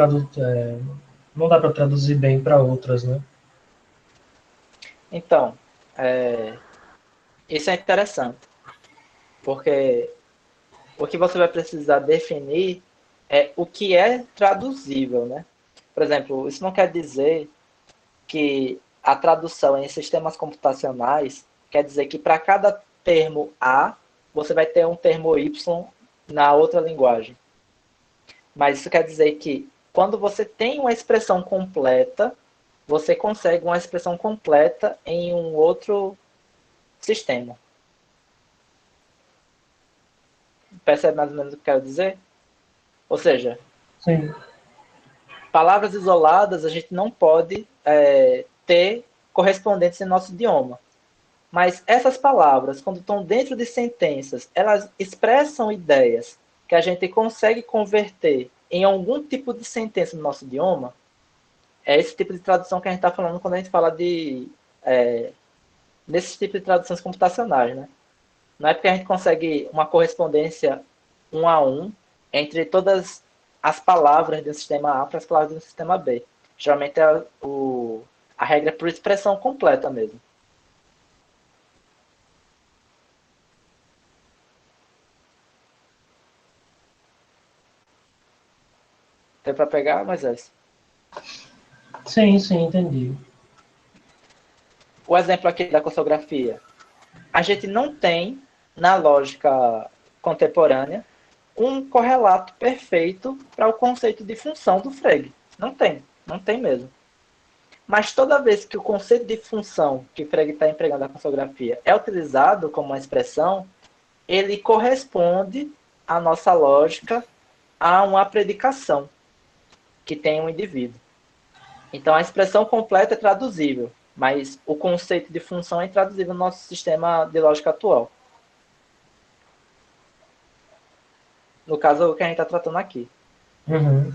não dá para traduzir bem para outras, né? Então, isso é interessante, porque o que você vai precisar definir é o que é traduzível, né? Por exemplo, isso não quer dizer que a tradução em sistemas computacionais quer dizer que para cada termo A, você vai ter um termo Y na outra linguagem. Mas isso quer dizer que quando você tem uma expressão completa, você consegue uma expressão completa em um outro sistema. Percebe mais ou menos o que eu quero dizer? Ou seja, Sim. palavras isoladas a gente não pode ter correspondentes em nosso idioma. Mas essas palavras, quando estão dentro de sentenças, elas expressam ideias que a gente consegue converter em algum tipo de sentença no nosso idioma. É esse tipo de tradução que a gente está falando quando a gente fala desse tipo de traduções computacionais, né? Não é porque a gente consegue uma correspondência um a um entre todas as palavras do sistema A para as palavras do sistema B. Geralmente a regra é por expressão completa mesmo. Deu para pegar, Moisés? Sim, entendi. O exemplo aqui da cossografia. A gente não tem, na lógica contemporânea, um correlato perfeito para o conceito de função do Frege. Não tem mesmo. Mas toda vez que o conceito de função que Frege está empregando na cossografia é utilizado como uma expressão, ele corresponde à nossa lógica a uma predicação que tem um indivíduo. Então a expressão completa é traduzível, mas o conceito de função é intraduzível no nosso sistema de lógica atual. No caso, o que a gente está tratando aqui. Uhum.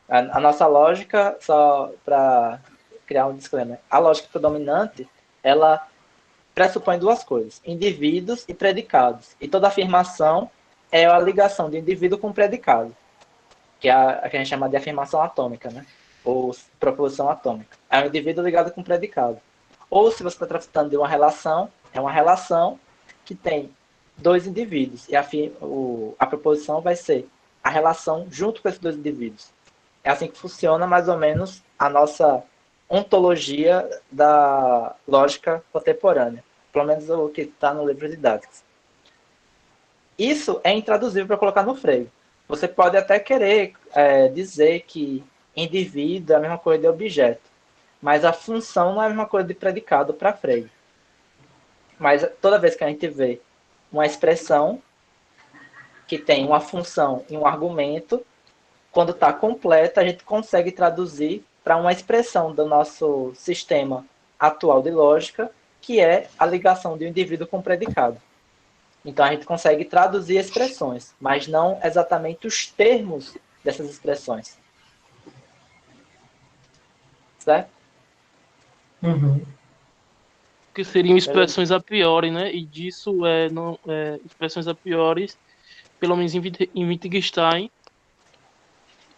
A nossa lógica, só para criar um disclaimer, a lógica predominante, ela pressupõe duas coisas, indivíduos e predicados. E toda afirmação é a ligação de indivíduo com predicado, que é a que a gente chama de afirmação atômica, né? Ou proposição atômica. É um indivíduo ligado com predicado. Ou se você está tratando de uma relação, é uma relação que tem dois indivíduos. E a proposição vai ser a relação junto com esses dois indivíduos. É assim que funciona mais ou menos a nossa ontologia da lógica contemporânea. Pelo menos o que está no livro didático. Isso é intraduzível para colocar no freio. Você pode até querer dizer que indivíduo é a mesma coisa de objeto, mas a função não é a mesma coisa de predicado para freio. Mas toda vez que a gente vê uma expressão que tem uma função e um argumento, quando está completa, a gente consegue traduzir para uma expressão do nosso sistema atual de lógica, que é a ligação de um indivíduo com o predicado. Então a gente consegue traduzir expressões, mas não exatamente os termos dessas expressões. Certo? Uhum. Que seriam expressões a priori, né? E disso expressões a priori, pelo menos em Wittgenstein,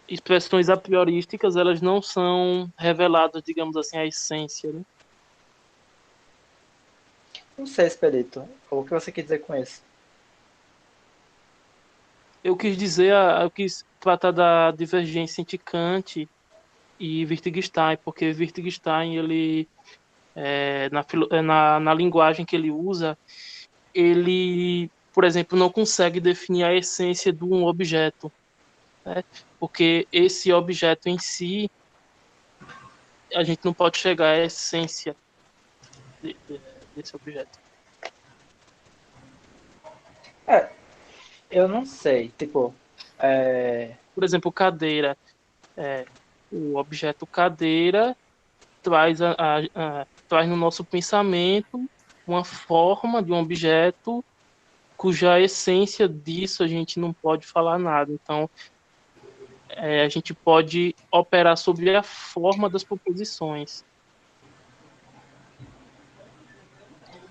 expressões a priorísticas, elas não são reveladas, digamos assim, a essência, né? Não sei, Esperito. O que você quer dizer com isso? Eu quis tratar da divergência entre Kant e Wittgenstein, porque Wittgenstein, ele, na linguagem que ele usa, ele, por exemplo, não consegue definir a essência de um objeto, né? Porque esse objeto em si, a gente não pode chegar à essência desse objeto. Eu não sei, tipo, Por exemplo, cadeira. É, o objeto cadeira traz no nosso pensamento uma forma de um objeto cuja essência disso a gente não pode falar nada. Então, a gente pode operar sobre a forma das proposições.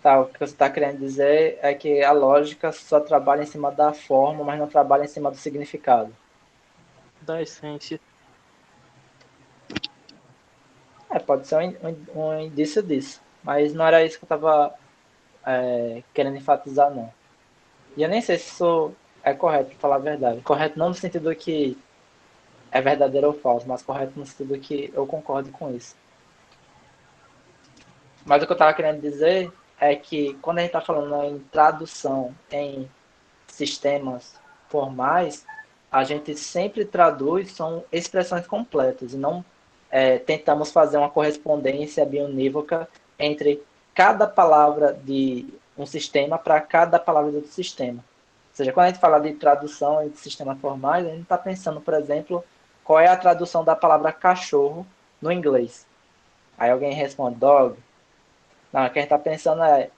tá, o que você está querendo dizer é que a lógica só trabalha em cima da forma, mas não trabalha em cima do significado. Da essência. Pode ser um indício disso, mas não era isso que eu estava querendo enfatizar, não. E eu nem sei se isso é correto, para falar a verdade. Correto não no sentido que é verdadeiro ou falso, mas correto no sentido que eu concordo com isso. Mas o que eu estava querendo dizer é que quando a gente está falando em tradução em sistemas formais, a gente sempre traduz são expressões completas e não tentamos fazer uma correspondência bionívoca entre cada palavra de um sistema para cada palavra do outro sistema. Ou seja, quando a gente fala de tradução em sistemas formais, a gente está pensando, por exemplo, qual é a tradução da palavra cachorro no inglês. Aí alguém responde dog. Não, o que a gente está pensando é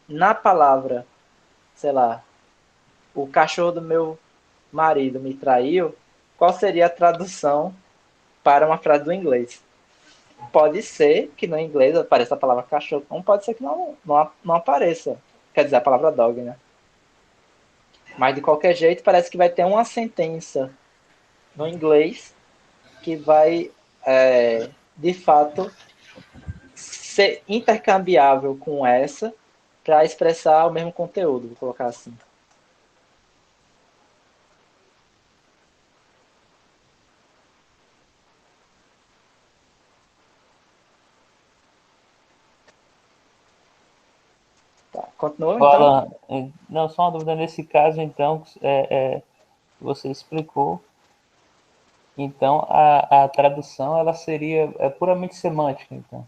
na palavra, sei lá, o cachorro do meu marido me traiu, qual seria a tradução para uma frase do inglês? Pode ser que no inglês apareça a palavra cachorro, como pode ser que não apareça. Quer dizer, a palavra dog, né? Mas de qualquer jeito, parece que vai ter uma sentença no inglês que vai, de fato, ser intercambiável com essa para expressar o mesmo conteúdo, vou colocar assim. Tá, continua então? Alan, não, só uma dúvida. Nesse caso, então, você explicou. Então, a tradução ela seria puramente semântica, então.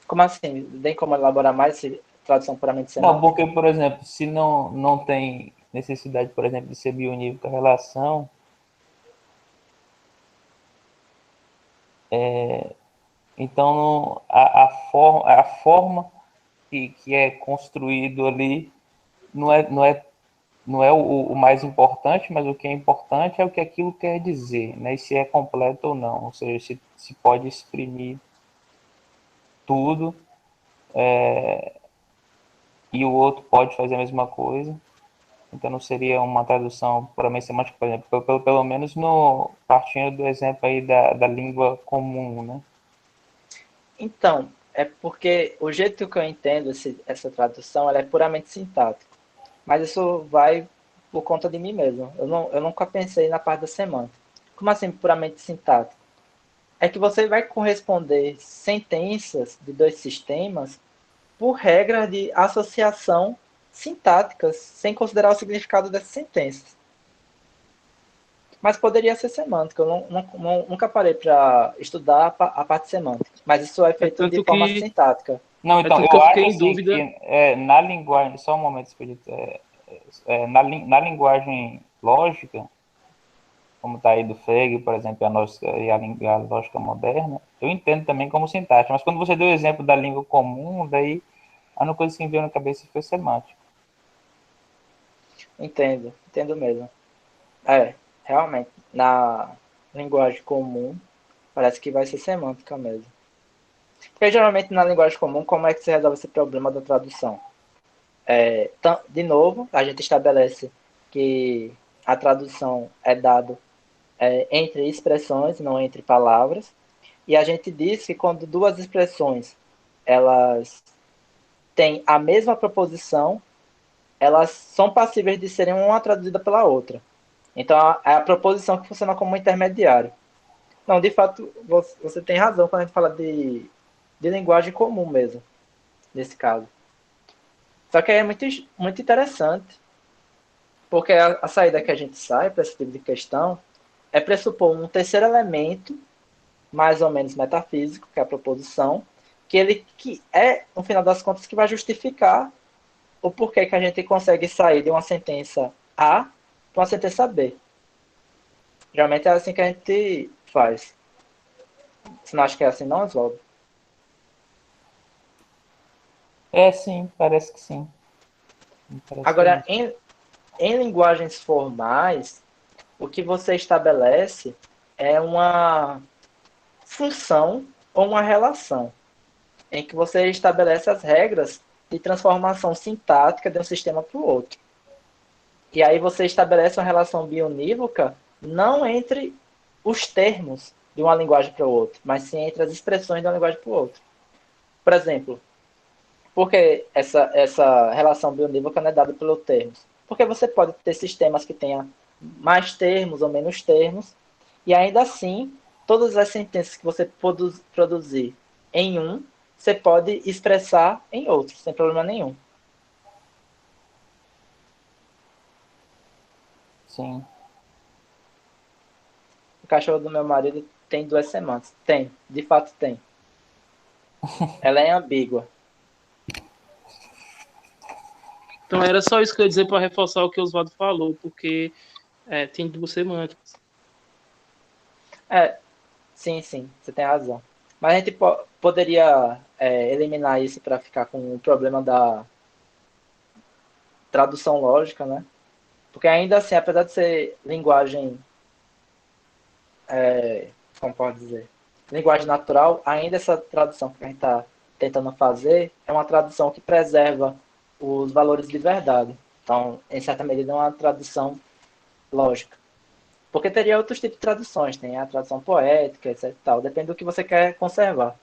Como assim? Tem como elaborar mais se tradução puramente Não, semântica? porque, por exemplo, se não tem necessidade, por exemplo, de ser bionívoca a relação, então a forma que é construído ali não é o mais importante, mas o que é importante é o que aquilo quer dizer, né? E se é completo ou não, ou seja, se pode exprimir tudo e o outro pode fazer a mesma coisa. Então não seria uma tradução puramente semântica, por exemplo, pelo menos partindo do exemplo aí da língua comum, né? Então, é porque o jeito que eu entendo essa tradução ela é puramente sintática. Mas isso vai por conta de mim mesmo. Eu nunca pensei na parte da semântica. Como assim puramente sintático? É que você vai corresponder sentenças de dois sistemas por regras de associação sintáticas, sem considerar o significado dessas sentenças. Mas poderia ser semântica. Eu nunca parei para estudar a parte semântica. Mas isso é É feito de tanto forma que, sintática. Não, é então, tanto que eu eu fiquei acho em assim dúvida. que na linguagem, só um momento, Expedito, na linguagem lógica, como está aí do Frege, por exemplo, e a lógica moderna, eu entendo também como sintaxe, mas quando você deu o exemplo da língua comum, daí a única coisa que me veio na cabeça foi semântica. Entendo mesmo. Realmente, na linguagem comum, parece que vai ser semântica mesmo. Porque geralmente na linguagem comum, como é que se resolve esse problema da tradução? De novo, a gente estabelece que a tradução é dada entre expressões, não entre palavras. E a gente diz que quando duas expressões elas têm a mesma proposição, elas são passíveis de serem uma traduzida pela outra. Então, é a proposição que funciona como intermediário. Não, de fato, você tem razão quando a gente fala de linguagem comum mesmo, nesse caso. Só que aí é muito, muito interessante, porque a saída que a gente sai para esse tipo de questão é pressupor um terceiro elemento, mais ou menos metafísico, que é a proposição, que é, no final das contas, que vai justificar o porquê que a gente consegue sair de uma sentença A para uma sentença B. Geralmente é assim que a gente faz. Você não acha que é assim, não, Oswaldo? É, sim, parece que sim. Parece ser Agora, isso. em linguagens formais, o que você estabelece é uma função ou uma relação em que você estabelece as regras de transformação sintática de um sistema para o outro. E aí você estabelece uma relação bionívoca não entre os termos de uma linguagem para o outro, mas sim entre as expressões de uma linguagem para o outro. Por exemplo, por que essa relação bionívoca não é dada pelo termos? Porque você pode ter sistemas que tenham mais termos ou menos termos, e ainda assim, todas as sentenças que você produzir em um, você pode expressar em outro, sem problema nenhum. Sim. O cachorro do meu marido tem 2 semanas. Tem, de fato tem. Ela é ambígua. Então era só isso que eu ia dizer para reforçar o que o Oswaldo falou, porque tem 2 semanas. É, sim, sim, você tem razão. Mas a gente poderia eliminar isso para ficar com o problema da tradução lógica, né? Porque ainda assim, apesar de ser linguagem, como pode dizer, linguagem natural, ainda essa tradução que a gente está tentando fazer é uma tradução que preserva os valores de verdade. Então, em certa medida, é uma tradução lógica. Porque teria outros tipos de traduções, tem a tradução poética, etc. Tal. Depende do que você quer conservar.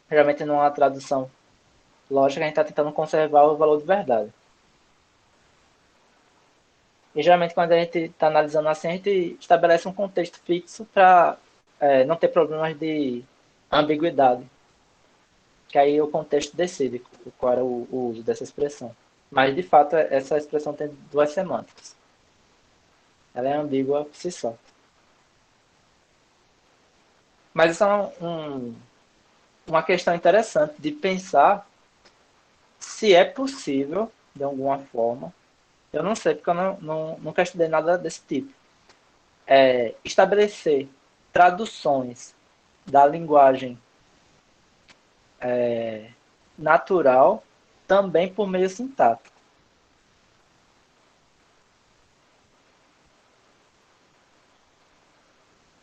Geralmente, numa tradução lógica, a gente está tentando conservar o valor de verdade. E geralmente, quando a gente está analisando assim, a gente estabelece um contexto fixo para não ter problemas de ambiguidade. Que aí o contexto decide qual era o uso dessa expressão. Mas, de fato, essa expressão tem duas semânticas. Ela é ambígua por si só. Mas isso é uma questão interessante de pensar se é possível, de alguma forma, eu não sei porque eu nunca estudei nada desse tipo, estabelecer traduções da linguagem natural também por meio sintático.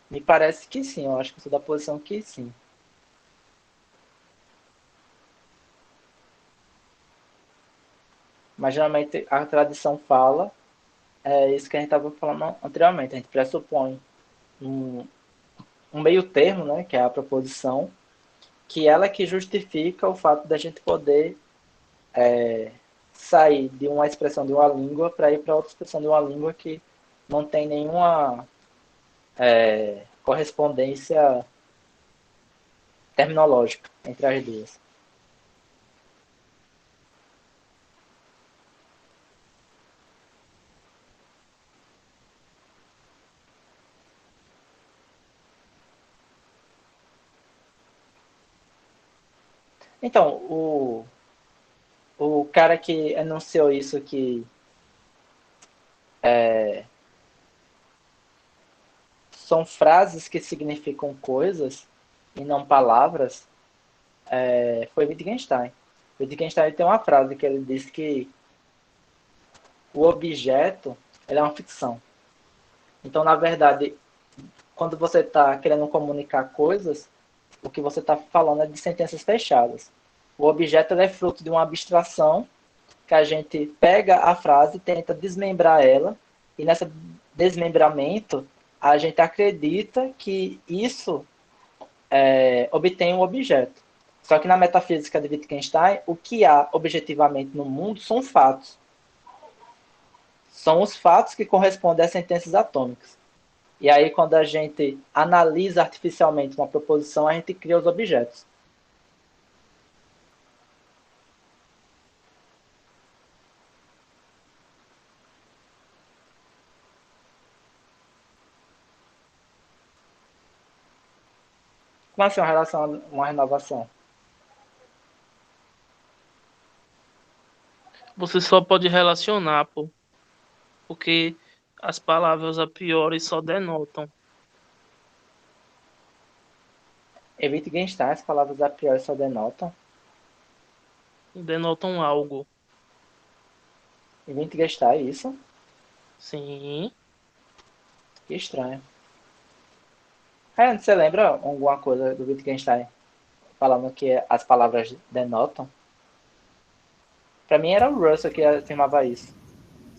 Me parece que sim, eu acho que eu sou da posição que sim. Mas geralmente a tradição fala, é isso que a gente estava falando anteriormente, a gente pressupõe um, um meio termo, né, que é a proposição, que ela que justifica o fato da gente poder sair de uma expressão de uma língua para ir para outra expressão de uma língua que não tem nenhuma correspondência terminológica entre as duas. Então, o cara que enunciou isso que são frases que significam coisas e não palavras, foi Wittgenstein. Wittgenstein tem uma frase que ele diz que o objeto ele é uma ficção. Então, na verdade, quando você está querendo comunicar coisas, o que você está falando é de sentenças fechadas. O objeto é fruto de uma abstração que a gente pega a frase, tenta desmembrar ela, e nesse desmembramento a gente acredita que isso obtém um objeto. Só que na metafísica de Wittgenstein, o que há objetivamente no mundo são fatos. São os fatos que correspondem às sentenças atômicas. E aí, quando a gente analisa artificialmente uma proposição, a gente cria os objetos. Como assim uma renovação? Você só pode relacionar, pô. Porque as palavras a priori só denotam. Em Wittgenstein, as palavras a priori só denotam. Denotam algo. Em Wittgenstein, isso? Sim. Que estranho. Você lembra alguma coisa do Wittgenstein falando que as palavras denotam? Pra mim era o Russell que afirmava isso.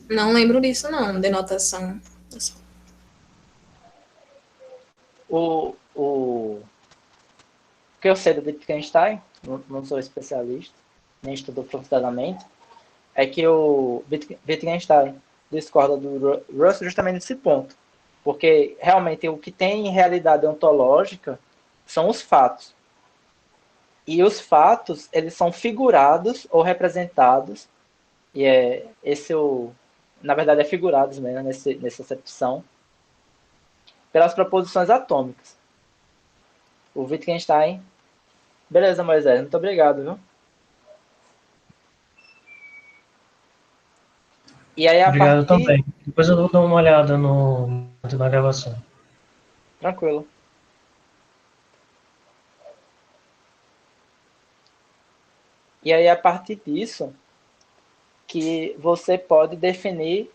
Não lembro disso, não, denotação. O que eu sei do Wittgenstein, não sou especialista, nem estudo profundamente, é que o Wittgenstein discorda do Russell justamente nesse ponto. Porque realmente o que tem em realidade ontológica são os fatos. E os fatos, eles são figurados ou representados, e na verdade é figurados mesmo nessa acepção, pelas proposições atômicas. O Wittgenstein. Beleza, Moisés, muito obrigado, viu? E aí, a Obrigado partir. também. Depois eu vou dar uma olhada na gravação. Tranquilo. E aí, a partir disso, que você pode definir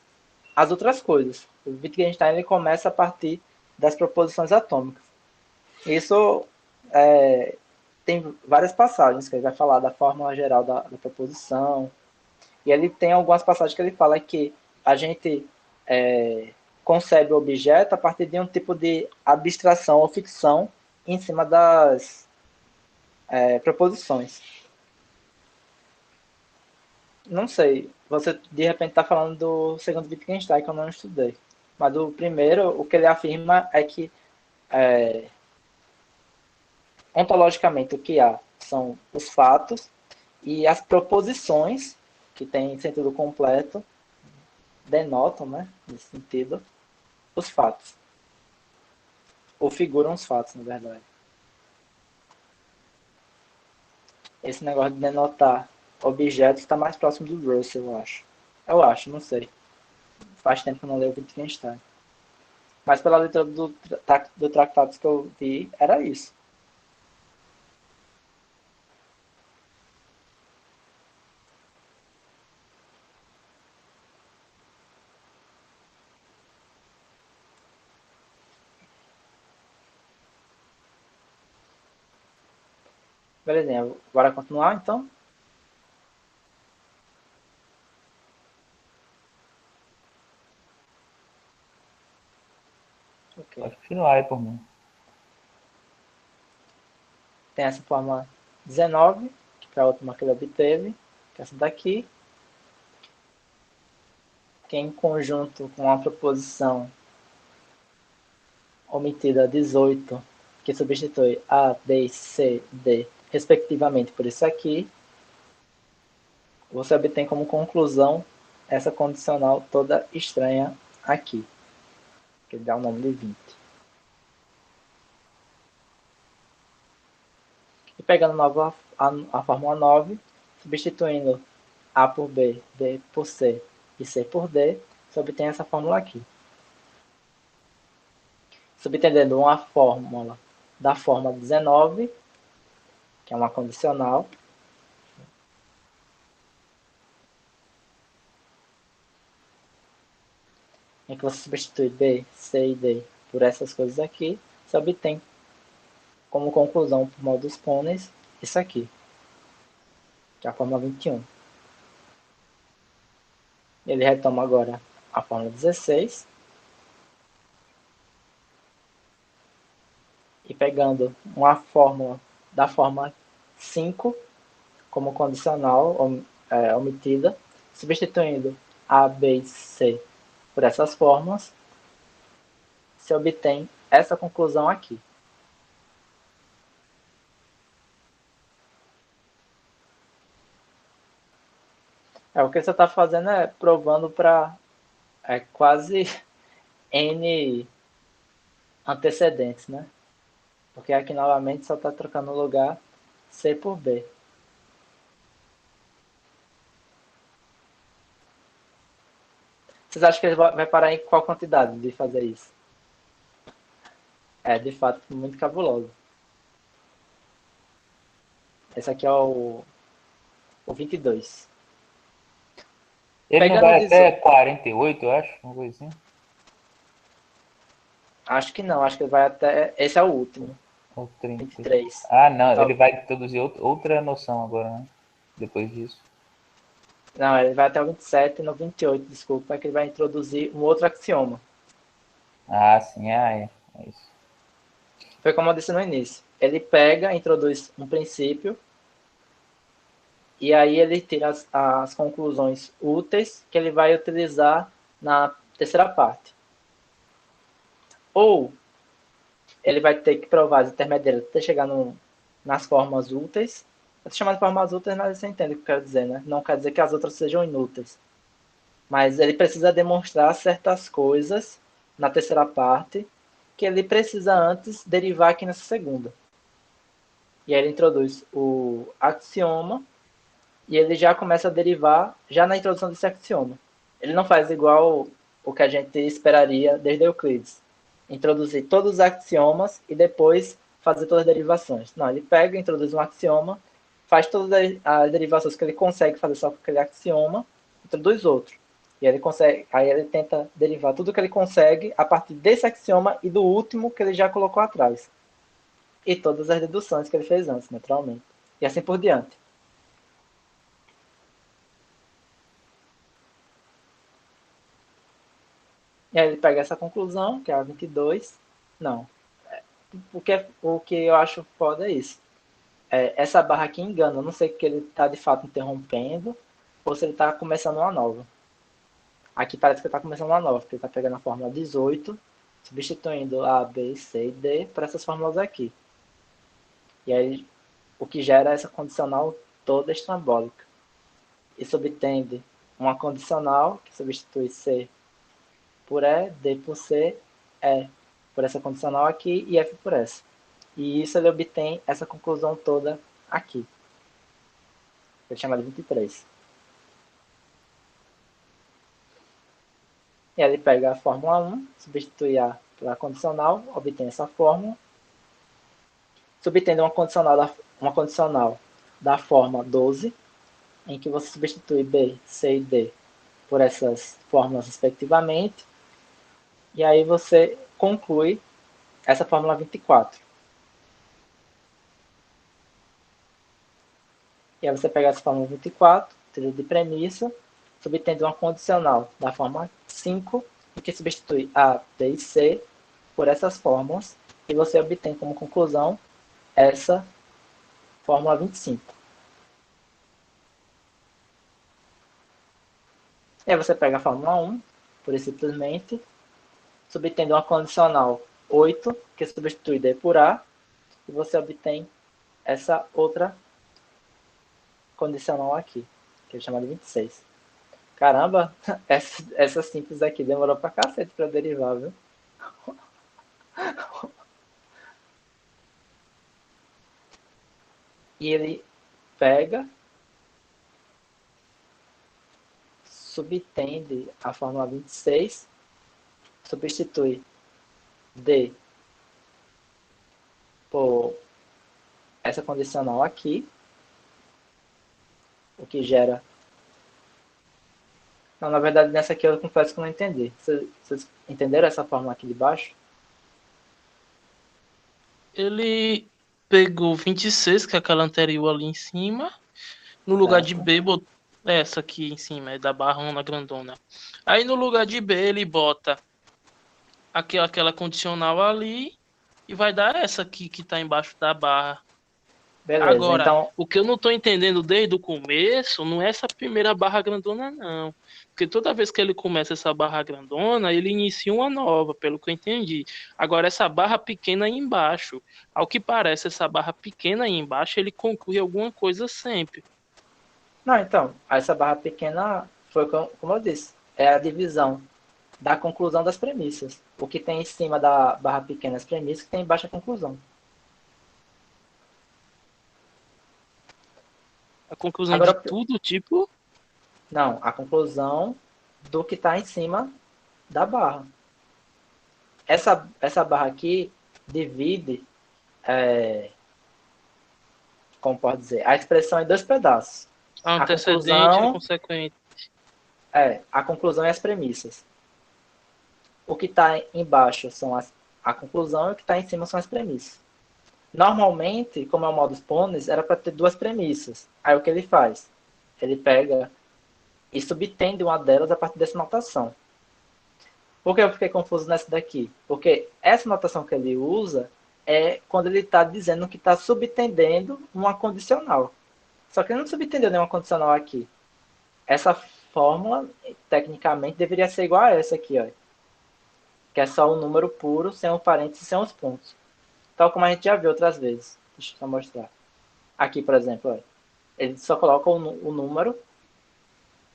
as outras coisas. O Wittgenstein ele começa a partir das proposições atômicas. Isso tem várias passagens que ele vai falar da fórmula geral da proposição. E ele tem algumas passagens que ele fala que a gente concebe o objeto a partir de um tipo de abstração ou ficção em cima das proposições. Não sei, você de repente está falando do segundo Wittgenstein, que eu não estudei. Mas do primeiro, o que ele afirma é que ontologicamente o que há são os fatos e as proposições, que têm sentido completo, denotam, né, nesse sentido, os fatos. Ou figuram os fatos, na verdade. Esse negócio de denotar objetos está mais próximo do Russell, eu acho. Eu acho, não sei. Faz tempo que eu não leio o Wittgenstein. Mas pela letra do Tractatus que eu vi, era isso. Belezinha, bora continuar então? Ok. Pode continuar aí por mim. Tem essa fórmula 19, que é a última que ele obteve, que é essa daqui, que em conjunto com a proposição omitida 18, que substitui A, B, C, D, respectivamente por isso aqui, você obtém como conclusão essa condicional toda estranha aqui, que dá o nome de 20. E pegando a fórmula 9, substituindo A por B, B por C e C por D, você obtém essa fórmula aqui. Subentendendo uma fórmula da forma 19, que é uma condicional, em que você substitui B, C e D por essas coisas aqui, você obtém como conclusão por modus ponens isso aqui, que é a fórmula 21. Ele retoma agora a fórmula 16, e pegando uma fórmula da forma 5 como condicional omitida, substituindo A, B e C por essas fórmulas, você obtém essa conclusão aqui. O que você está fazendo é provando para quase N antecedentes, né? Porque aqui novamente só está trocando o lugar C por B. Vocês acham que ele vai parar em qual quantidade de fazer isso? De fato, muito cabuloso. Esse aqui é o 22. Ele não vai até 48, eu acho, uma coisa assim. Acho que não, acho que ele vai até... Esse é o último. Ou 30. 23. Ah, não, Então, ele vai introduzir outra noção agora, né? Depois disso. Não, ele vai até o 27 e no 28, desculpa, é que ele vai introduzir um outro axioma. Ah, sim, é isso. Foi como eu disse no início. Ele pega, introduz um princípio, e aí ele tira as conclusões úteis que ele vai utilizar na terceira parte. Ou ele vai ter que provar as intermediárias até chegar nas formas úteis. Eu estou chamando de formas úteis, mas você entende o que eu quero dizer, né? Não quer dizer que as outras sejam inúteis. Mas ele precisa demonstrar certas coisas na terceira parte que ele precisa antes derivar aqui nessa segunda. E aí ele introduz o axioma e ele já começa a derivar já na introdução desse axioma. Ele não faz igual o que a gente esperaria desde Euclides. Introduzir todos os axiomas e depois fazer todas as derivações. Não, ele pega, introduz um axioma, faz todas as derivações que ele consegue fazer só com aquele axioma, introduz outro. E aí ele tenta derivar tudo que ele consegue a partir desse axioma e do último que ele já colocou atrás. E todas as deduções que ele fez antes, naturalmente. E assim por diante. E aí ele pega essa conclusão, que é a 22. Não. O que eu acho foda é isso. Essa barra aqui engana. Eu não sei que ele está de fato interrompendo ou se ele está começando uma nova. Aqui parece que está começando uma nova, porque ele está pegando a fórmula 18, substituindo A, B, C e D para essas fórmulas aqui. E aí o que gera essa condicional toda estrambólica. Isso obtende uma condicional que substitui C por E, D por C, E por essa condicional aqui e F por essa. E isso ele obtém essa conclusão toda aqui. Ele chama de 23. E aí ele pega a fórmula 1, substitui A pela condicional, obtém essa fórmula. Subtendo uma condicional da forma 12, em que você substitui B, C e D por essas fórmulas respectivamente. E aí você conclui essa fórmula 24. E aí você pega essa fórmula 24, tira de premissa, subtendo uma condicional da forma 5, em que substitui A, B e C por essas fórmulas, e você obtém como conclusão essa fórmula 25. E aí você pega a fórmula 1, pura e simplesmente, subtendo uma condicional 8, que substitui D por A, e você obtém essa outra condicional aqui, que é chamada de 26. Caramba, essa simples aqui demorou pra cacete pra derivar, viu? E ele pega, subtende a fórmula 26, substitui D por essa condicional aqui, o que gera... Não, na verdade, nessa aqui eu confesso que não entendi. Vocês entenderam essa fórmula aqui de baixo? Ele pegou 26, que é aquela anterior ali em cima. No lugar de B, botou essa aqui em cima, é da barrona grandona. Aí no lugar de B, ele bota aquela condicional ali e vai dar essa aqui que tá embaixo da barra. Beleza, Agora, então. o que eu não tô entendendo desde o começo não é essa primeira barra grandona, não. Porque toda vez que ele começa essa barra grandona, ele inicia uma nova, pelo que eu entendi. Agora, essa barra pequena aí embaixo, ao que parece, essa barra pequena aí embaixo, ele conclui alguma coisa sempre. Não, então, essa barra pequena foi como eu disse, é a divisão da conclusão das premissas. O que tem em cima da barra pequena as premissas, que tem embaixo a conclusão. A conclusão de Agora, tudo, tipo, não, a conclusão do que está em cima da barra. Essa barra aqui divide, como pode dizer, a expressão em dois pedaços. a A antecedente e a conclusão consequente. a conclusão e as premissas. O que está embaixo são a conclusão e o que está em cima são as premissas. Normalmente, como é o modus ponens, era para ter duas premissas. Aí o que ele faz? Ele pega e subtende uma delas a partir dessa notação. Por que eu fiquei confuso nessa daqui? Porque essa notação que ele usa é quando ele está dizendo que está subtendendo uma condicional. Só que ele não subtendeu nenhuma condicional aqui. Essa fórmula, tecnicamente, deveria ser igual a essa aqui, ó, que é só um número puro, sem um parênteses e sem os pontos. Tal como a gente já viu outras vezes. Deixa eu só mostrar. Aqui, por exemplo, ó, ele só coloca o número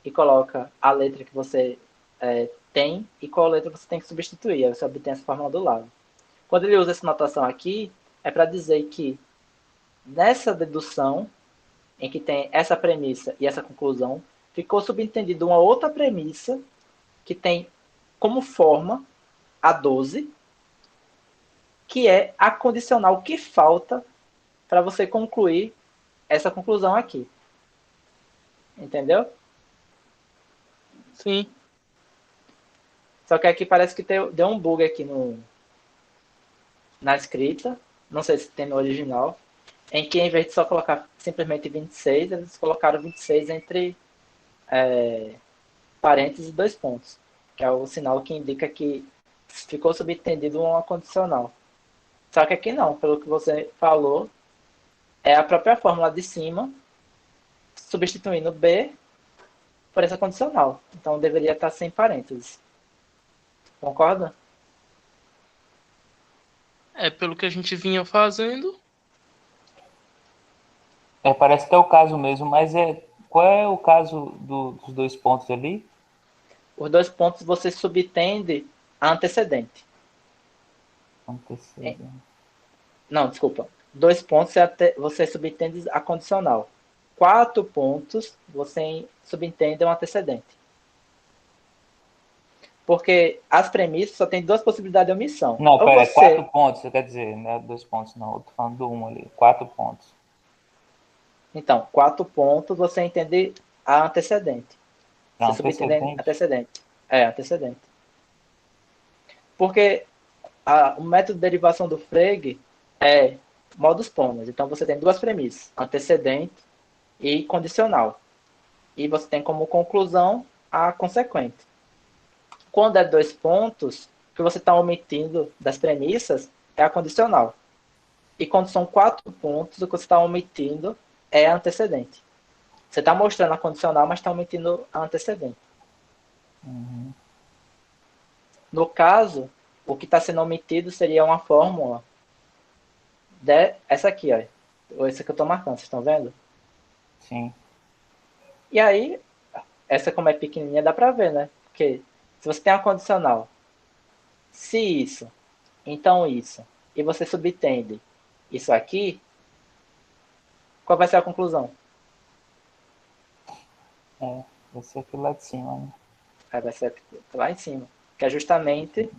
e coloca a letra que você tem e qual letra você tem que substituir. Aí você obtém essa fórmula do lado. Quando ele usa essa notação aqui, é para dizer que nessa dedução, em que tem essa premissa e essa conclusão, ficou subentendido uma outra premissa que tem como forma a 12, que é a condicional que falta para você concluir essa conclusão aqui. Entendeu? Sim. Só que aqui parece que deu um bug aqui na escrita, não sei se tem no original, em que em vez de só colocar simplesmente 26, eles colocaram 26 entre parênteses e dois pontos, que é o sinal que indica que ficou subentendido uma condicional. Só que aqui não, pelo que você falou, é a própria fórmula de cima, substituindo B por essa condicional. Então deveria estar sem parênteses. Concorda? É pelo que a gente vinha fazendo. Parece que é o caso mesmo, mas qual é o caso dos dois pontos ali? Os dois pontos você subtende a antecedente. Antecedente. Não, desculpa. 2 pontos você subtende a condicional. 4 pontos você subentende um antecedente. Porque as premissas só tem duas possibilidades de omissão. Não, Ou pera, você... 4 pontos, você quer dizer, não é 2 pontos, não. Eu tô falando do 1 ali, 4 pontos. Então, 4 pontos você entende a antecedente. Você subentende Antecedente? antecedente. Antecedente. Porque o método de derivação do Frege é modus ponens. Então, você tem duas premissas, antecedente e condicional. E você tem como conclusão a consequente. Quando é 2 pontos, o que você está omitindo das premissas é a condicional. E quando são 4 pontos, o que você está omitindo é a antecedente. Você está mostrando a condicional, mas está omitindo a antecedente. Uhum. No caso, o que está sendo omitido seria uma fórmula essa aqui, ó. Essa que eu estou marcando, vocês estão vendo? Sim. E aí, essa como é pequenininha, dá para ver, né? Porque se você tem uma condicional, se isso, então isso, e você subtende isso aqui, qual vai ser a conclusão? Vai ser aquilo lá de cima, né? Aí vai ser lá em cima, que é justamente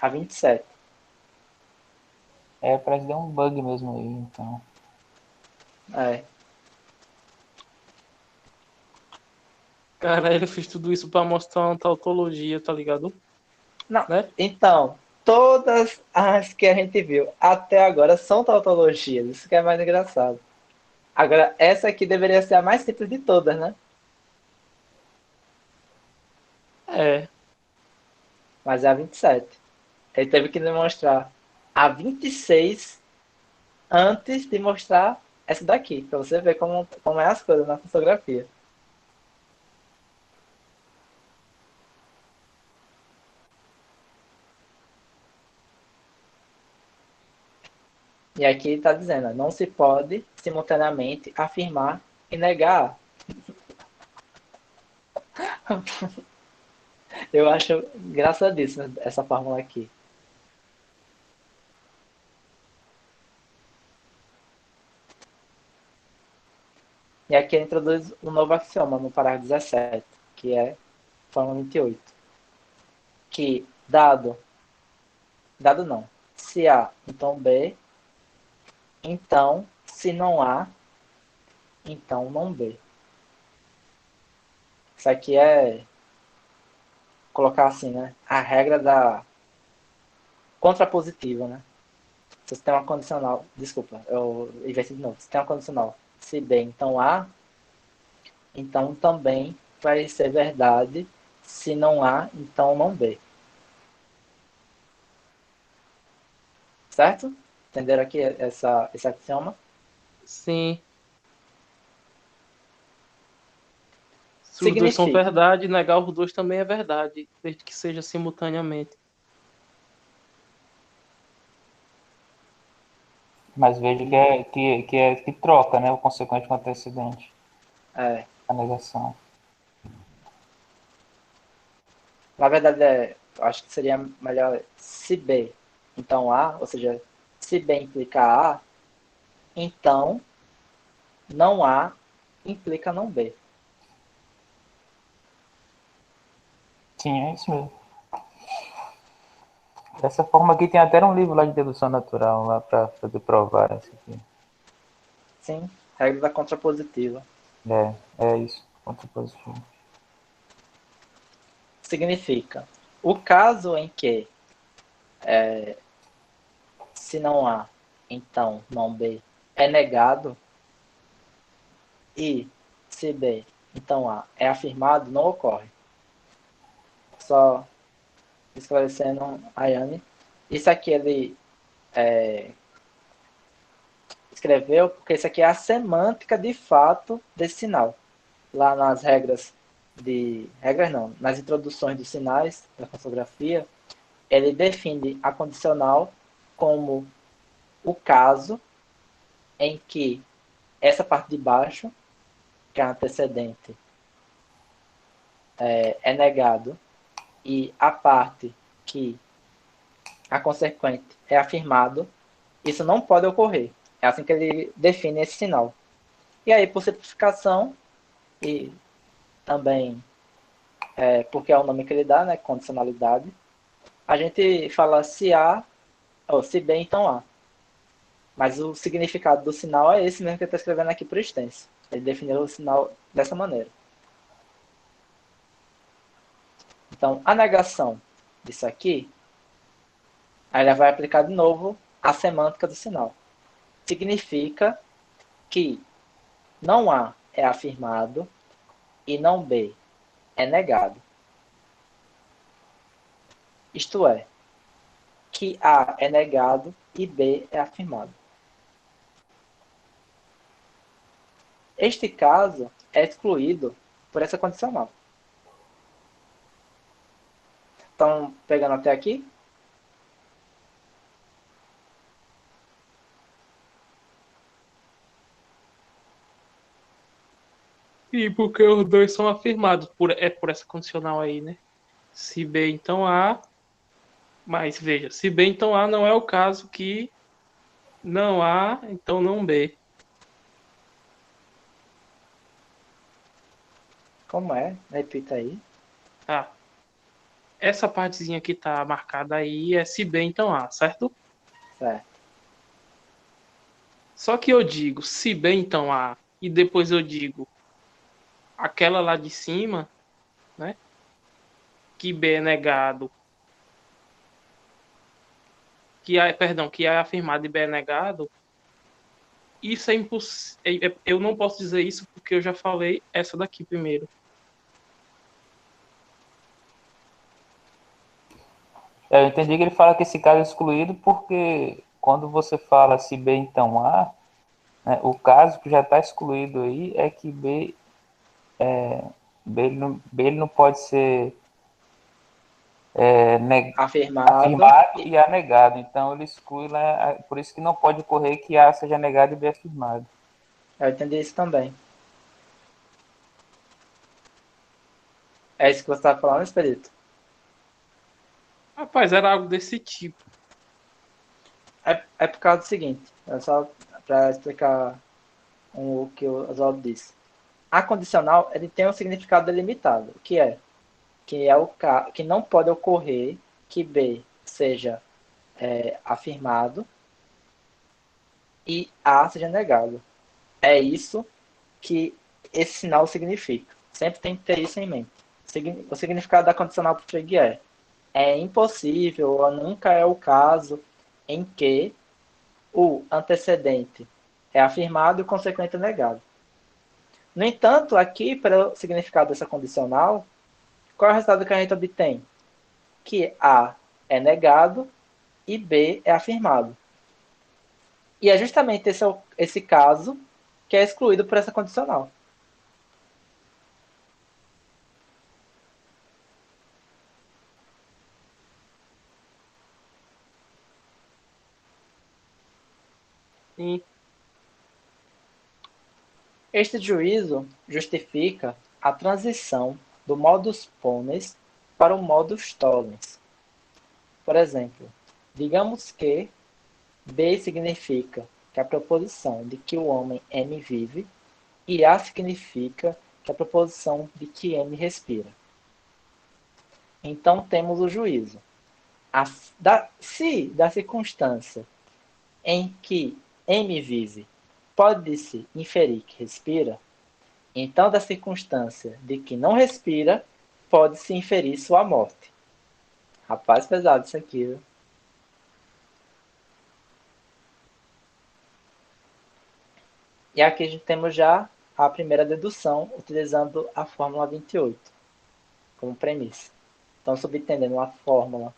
a 27. Parece que deu um bug mesmo aí, então. É. Cara, ele fez tudo isso pra mostrar uma tautologia, tá ligado? Não, Né? então, todas as que a gente viu até agora são tautologias, isso que é mais engraçado. Agora, essa aqui deveria ser a mais simples de todas, né? É. Mas é a 27. Ele teve que demonstrar a 26 antes de mostrar essa daqui, para você ver como é as coisas na fotografia. E aqui está dizendo, não se pode simultaneamente afirmar e negar. Eu acho engraçadíssima essa fórmula aqui. E aqui ele introduz um novo axioma no parágrafo 17, que é fórmula 28. Que dado não, se A, então B, então se não A, então não B. Isso aqui é colocar assim, né? A regra da contrapositiva, né? Se você tem uma condicional, desculpa, eu inverti de novo. Se tem uma condicional, se B, então A, então também vai ser verdade. Se não A, então não B. Certo? Entenderam aqui esse axioma? Sim. Se os dois são Significa. verdade, negar os dois também é verdade, desde que seja simultaneamente. Mas veja que troca, né? O consequente com o antecedente. É, A negação. na verdade, acho que seria melhor se B, então A, ou seja, se B implica A, então não A implica não B. Sim, é isso mesmo. Dessa forma aqui tem até um livro lá de dedução natural lá para poder provar isso aqui. Sim, regra da contrapositiva. É isso. Ponto positivo. Significa, o caso em que se não A, então não B é negado e se B, então A é afirmado, não ocorre. Só esclarecendo a Yane. Isso aqui ele escreveu porque isso aqui é a semântica de fato desse sinal. Lá nas regras não, nas introduções dos sinais da consografia, ele define a condicional como o caso em que essa parte de baixo, que é a antecedente, é negado e a parte que a consequente é afirmado, isso não pode ocorrer. É assim que ele define esse sinal. E aí, por simplificação, e também porque é o nome que ele dá, né, condicionalidade, a gente fala se A, ou se B, então A. Mas o significado do sinal é esse mesmo que ele está escrevendo aqui por extenso. Ele definiu o sinal dessa maneira. Então, a negação disso aqui, aí ela vai aplicar de novo a semântica do sinal. Significa que não A é afirmado e não B é negado. Isto é, que A é negado e B é afirmado. Este caso é excluído por essa condicional. Estão pegando até aqui? E porque os dois são afirmados por essa condicional aí, né? Se B, então A. Mas veja, se B, então A não é o caso que não A, então não B. Como é? Repita aí. Tá. Essa partezinha que tá marcada aí é se B, então A, certo? Certo. Só que eu digo se B, então A, e depois eu digo aquela lá de cima, né? Que B é negado, que A é afirmado e B é negado. Isso é impossível. Eu não posso dizer isso porque eu já falei essa daqui primeiro. Eu entendi que ele fala que esse caso é excluído porque quando você fala se B então A, né? O caso que já está excluído aí é que B ele não pode ser Afirmado. afirmado e A negado. Então ele exclui lá, por isso que não pode ocorrer que A seja negado e B afirmado. Eu entendi isso também. É isso que você estava falando, Espírito? Rapaz, era algo desse tipo. É por causa do seguinte, é só para explicar o que o Oswaldo disse. A condicional ele tem um significado delimitado, que não pode ocorrer que B seja afirmado e A seja negado. É isso que esse sinal significa. Sempre tem que ter isso em mente. O significado da condicional para o Frege é impossível ou nunca é o caso em que o antecedente é afirmado e o consequente é negado. No entanto, aqui, para o significado dessa condicional, qual é o resultado que a gente obtém? Que A é negado e B é afirmado. E é justamente esse caso que é excluído por essa condicional. E Este juízo justifica a transição do modus ponens para o modus tollens. Por exemplo, digamos que B significa que a proposição de que o homem M vive e A significa que a proposição de que M respira. Então temos o juízo. Se da circunstância em que M vive pode-se inferir que respira, então da circunstância de que não respira pode-se inferir sua morte. Rapaz, pesado isso aqui, viu? E aqui a gente temos já a primeira dedução utilizando a fórmula 28 como premissa. Então, subentendendo uma fórmula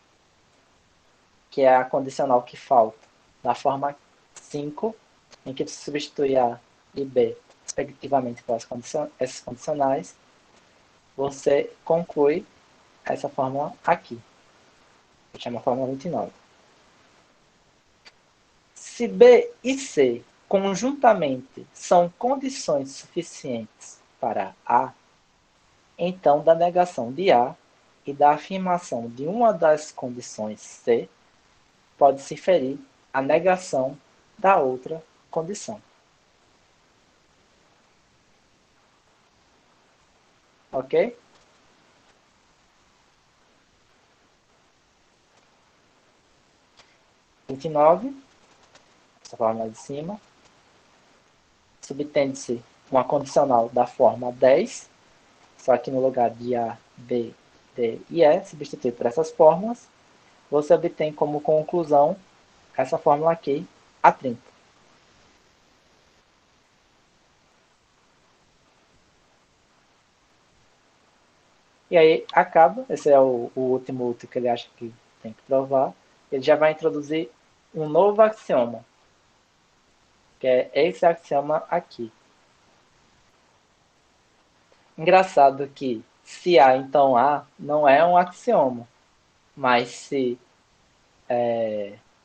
que é a condicional que falta, na forma 5, em que se substitui A e B, respectivamente, por essas condicionais, você conclui essa fórmula aqui, que chama fórmula 29. Se B e C conjuntamente são condições suficientes para A, então da negação de A e da afirmação de uma das condições C, pode-se inferir a negação da outra condição. Ok? (29), essa fórmula de cima, subtende-se uma condicional da forma 10, só que no lugar de A, B, D e E, substituído por essas fórmulas, você obtém como conclusão essa fórmula aqui, A30. E aí acaba, esse é o último útil que ele acha que tem que provar. Ele já vai introduzir um novo axioma, que é esse axioma aqui. Engraçado que se A, então A, não é um axioma, mas se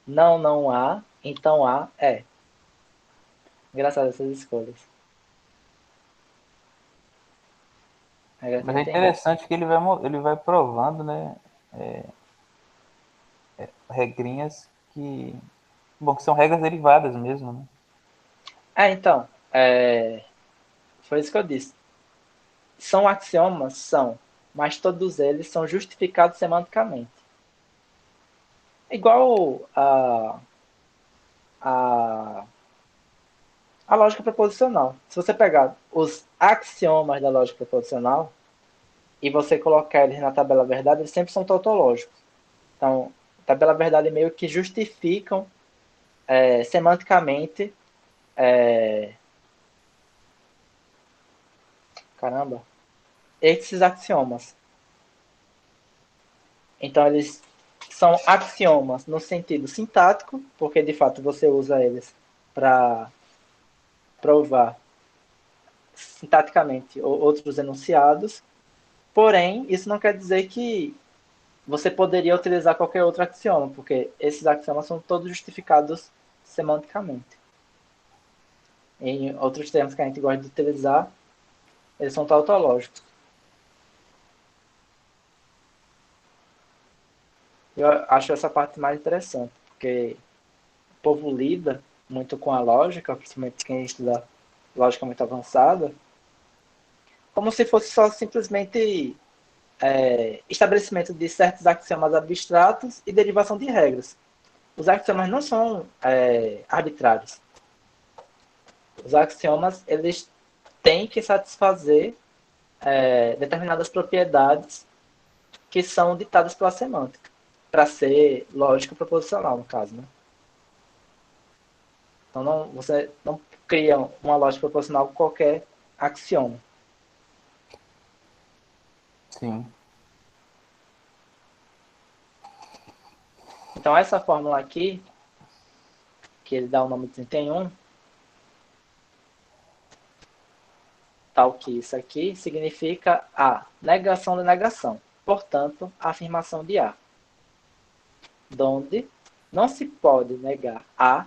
não há, então A é. Engraçado essas escolhas. Mas é interessante que ele vai provando, né? Regrinhas que são regras derivadas mesmo, né? Então, foi isso que eu disse. São axiomas? São, mas todos eles são justificados semanticamente. Igual a lógica proposicional. Se você pegar os axiomas da lógica proposicional e você colocar eles na tabela verdade, eles sempre são tautológicos. Então, a tabela verdade meio que justificam semanticamente esses axiomas. Então, eles são axiomas no sentido sintático, porque de fato você usa eles para provar sintaticamente outros enunciados, porém, isso não quer dizer que você poderia utilizar qualquer outro axioma, porque esses axiomas são todos justificados semanticamente. Em outros termos que a gente gosta de utilizar, eles são tautológicos. Eu acho essa parte mais interessante, porque o povo lida muito com a lógica, principalmente quem estuda lógica muito avançada, como se fosse só simplesmente estabelecimento de certos axiomas abstratos e derivação de regras. Os axiomas não são arbitrários. Os axiomas, eles têm que satisfazer determinadas propriedades que são ditadas pela semântica, para ser lógica proposicional, no caso, né? Então, você não cria uma lógica proposicional com qualquer axioma. Sim. Então, essa fórmula aqui, que ele dá o nome de 31, tal que isso aqui, significa a negação da negação. Portanto, a afirmação de A. Donde não se pode negar A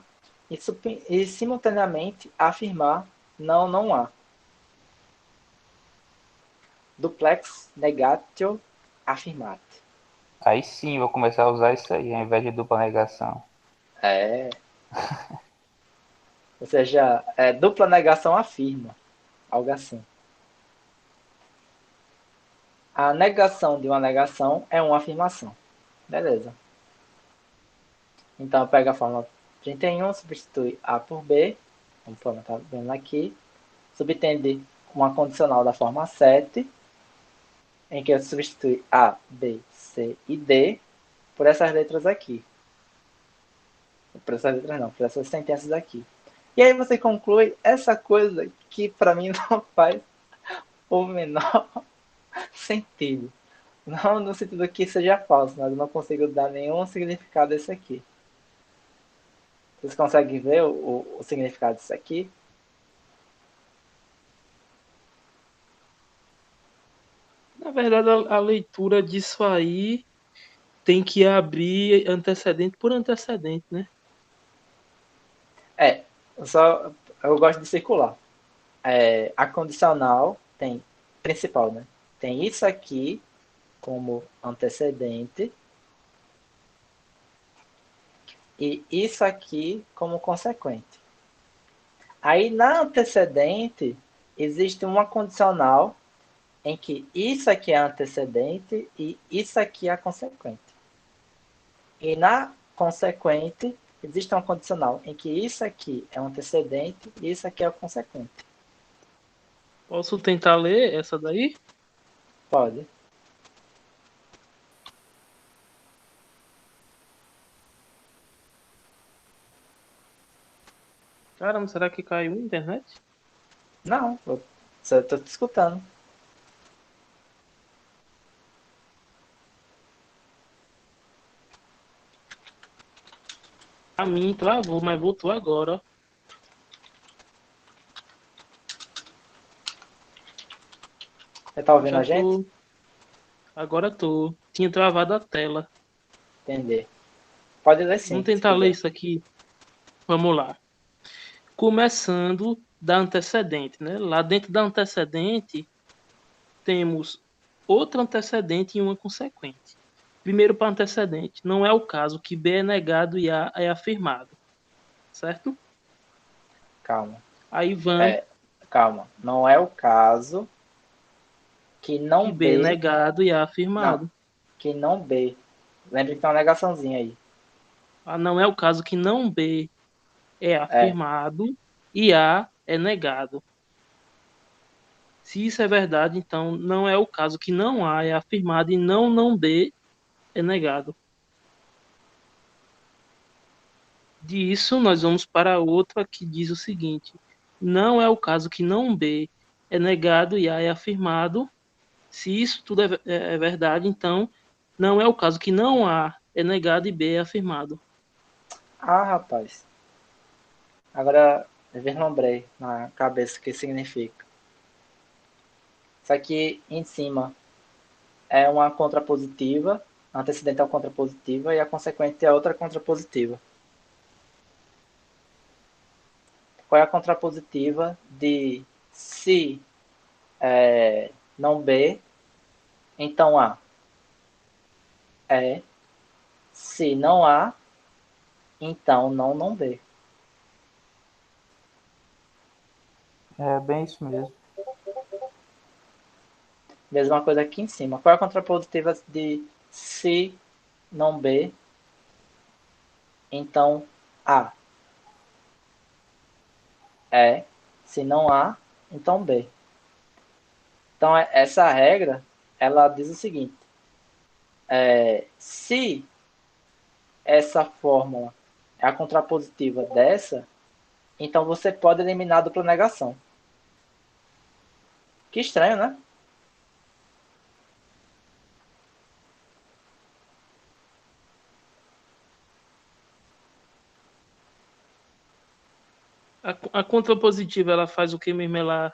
e simultaneamente afirmar não há. Duplex negatio affirmat. Aí sim, vou começar a usar isso aí, ao invés de dupla negação. Ou seja, dupla negação afirma. Algo assim. A negação de uma negação é uma afirmação. Beleza. Então, pega a fórmula 31, substitui A por B, como a forma está vendo aqui, subtende uma condicional da forma 7, em que eu substitui A, B, C e D por essas letras aqui. Por essas letras não, por essas sentenças aqui. E aí você conclui essa coisa que para mim não faz o menor sentido. Não no sentido que seja falso, mas eu não consigo dar nenhum significado a isso aqui. Vocês conseguem ver o significado disso aqui? Na verdade, a leitura disso aí tem que abrir antecedente por antecedente, né? Eu gosto de circular. A condicional tem principal, né? Tem isso aqui como antecedente e isso aqui como consequente. Aí na antecedente existe uma condicional em que isso aqui é antecedente e isso aqui é consequente. E na consequente existe uma condicional em que isso aqui é um antecedente e isso aqui é o consequente. Posso tentar ler essa daí? Pode. Caramba, será que caiu a internet? Não, eu só estou te escutando. A mim travou, mas voltou agora, ó. Você tá ouvindo Já a gente? tô. Agora tô. Tinha travado a tela. Entender. Pode ler sim, Vamos se tentar ler quiser. isso aqui. Vamos lá. Começando da antecedente, né? Lá dentro da antecedente temos outra antecedente e uma consequente. Primeiro para antecedente. Não é o caso que B é negado e A é afirmado. Certo? Calma. Aí vamos Calma. Não é o caso que que não B é B. negado e A é Não. afirmado. Que não B. Lembre que tem uma negaçãozinha aí. Não é o caso que não B é É. afirmado e A é negado. Se isso é verdade, então não é o caso que não A é afirmado e não B é negado. Disso, nós vamos para outra que diz o seguinte: não é o caso que não B é negado e A é afirmado. Se isso tudo é verdade, então não é o caso que não A é negado e B é afirmado. Ah, rapaz. Agora Vislumbrei na cabeça o que significa. Isso aqui em cima é uma contrapositiva, a antecedente é uma contrapositiva e a consequente é outra contrapositiva. Qual é a contrapositiva de se não B, então A? É se não A, então não B. É bem isso mesmo. Mesma coisa aqui em cima. Qual é a contrapositiva de se não B, então A? É se não A, então B. Então, essa regra, ela diz o seguinte, se essa fórmula é a contrapositiva dessa, então você pode eliminar a dupla negação. Que estranho, né? A contrapositiva, ela faz o que mesmo? Ela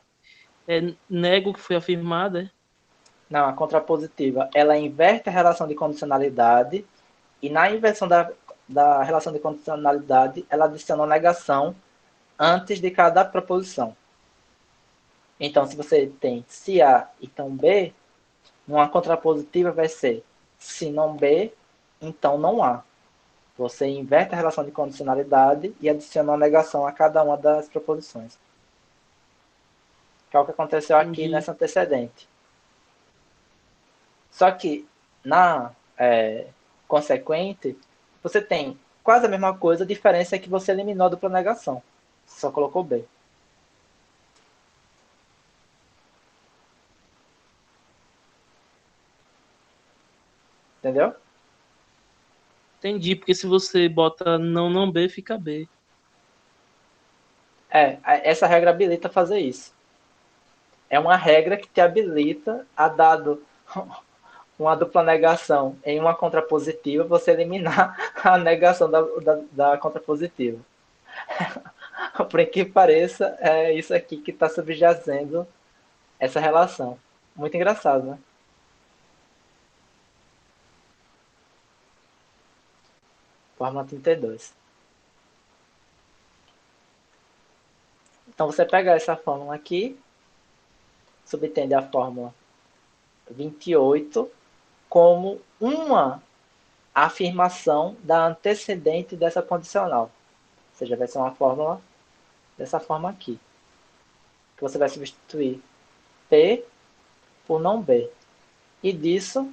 nega o que foi afirmado, é? Não, a contrapositiva, ela inverte a relação de condicionalidade e na inversão da relação de condicionalidade, ela adiciona uma negação antes de cada proposição. Então, se você tem se A, então B, uma contrapositiva vai ser se não B, então não A. Você inverte a relação de condicionalidade e adiciona uma negação a cada uma das proposições. Que é o que aconteceu aqui nessa antecedente. Só que na consequente, você tem quase a mesma coisa, a diferença é que você eliminou a dupla negação. Você só colocou B. Entendeu? Entendi, porque se você bota não B, fica B. Essa regra habilita a fazer isso. É uma regra que te habilita a, dado uma dupla negação em uma contrapositiva, você eliminar a negação da contrapositiva. Por que pareça, é isso aqui que está subjazendo essa relação. Muito engraçado, né? Fórmula 32. Então você pega essa fórmula aqui, subtende a fórmula 28 como uma afirmação da antecedente dessa condicional. Ou seja, vai ser uma fórmula dessa forma aqui. Que você vai substituir P por não B. E disso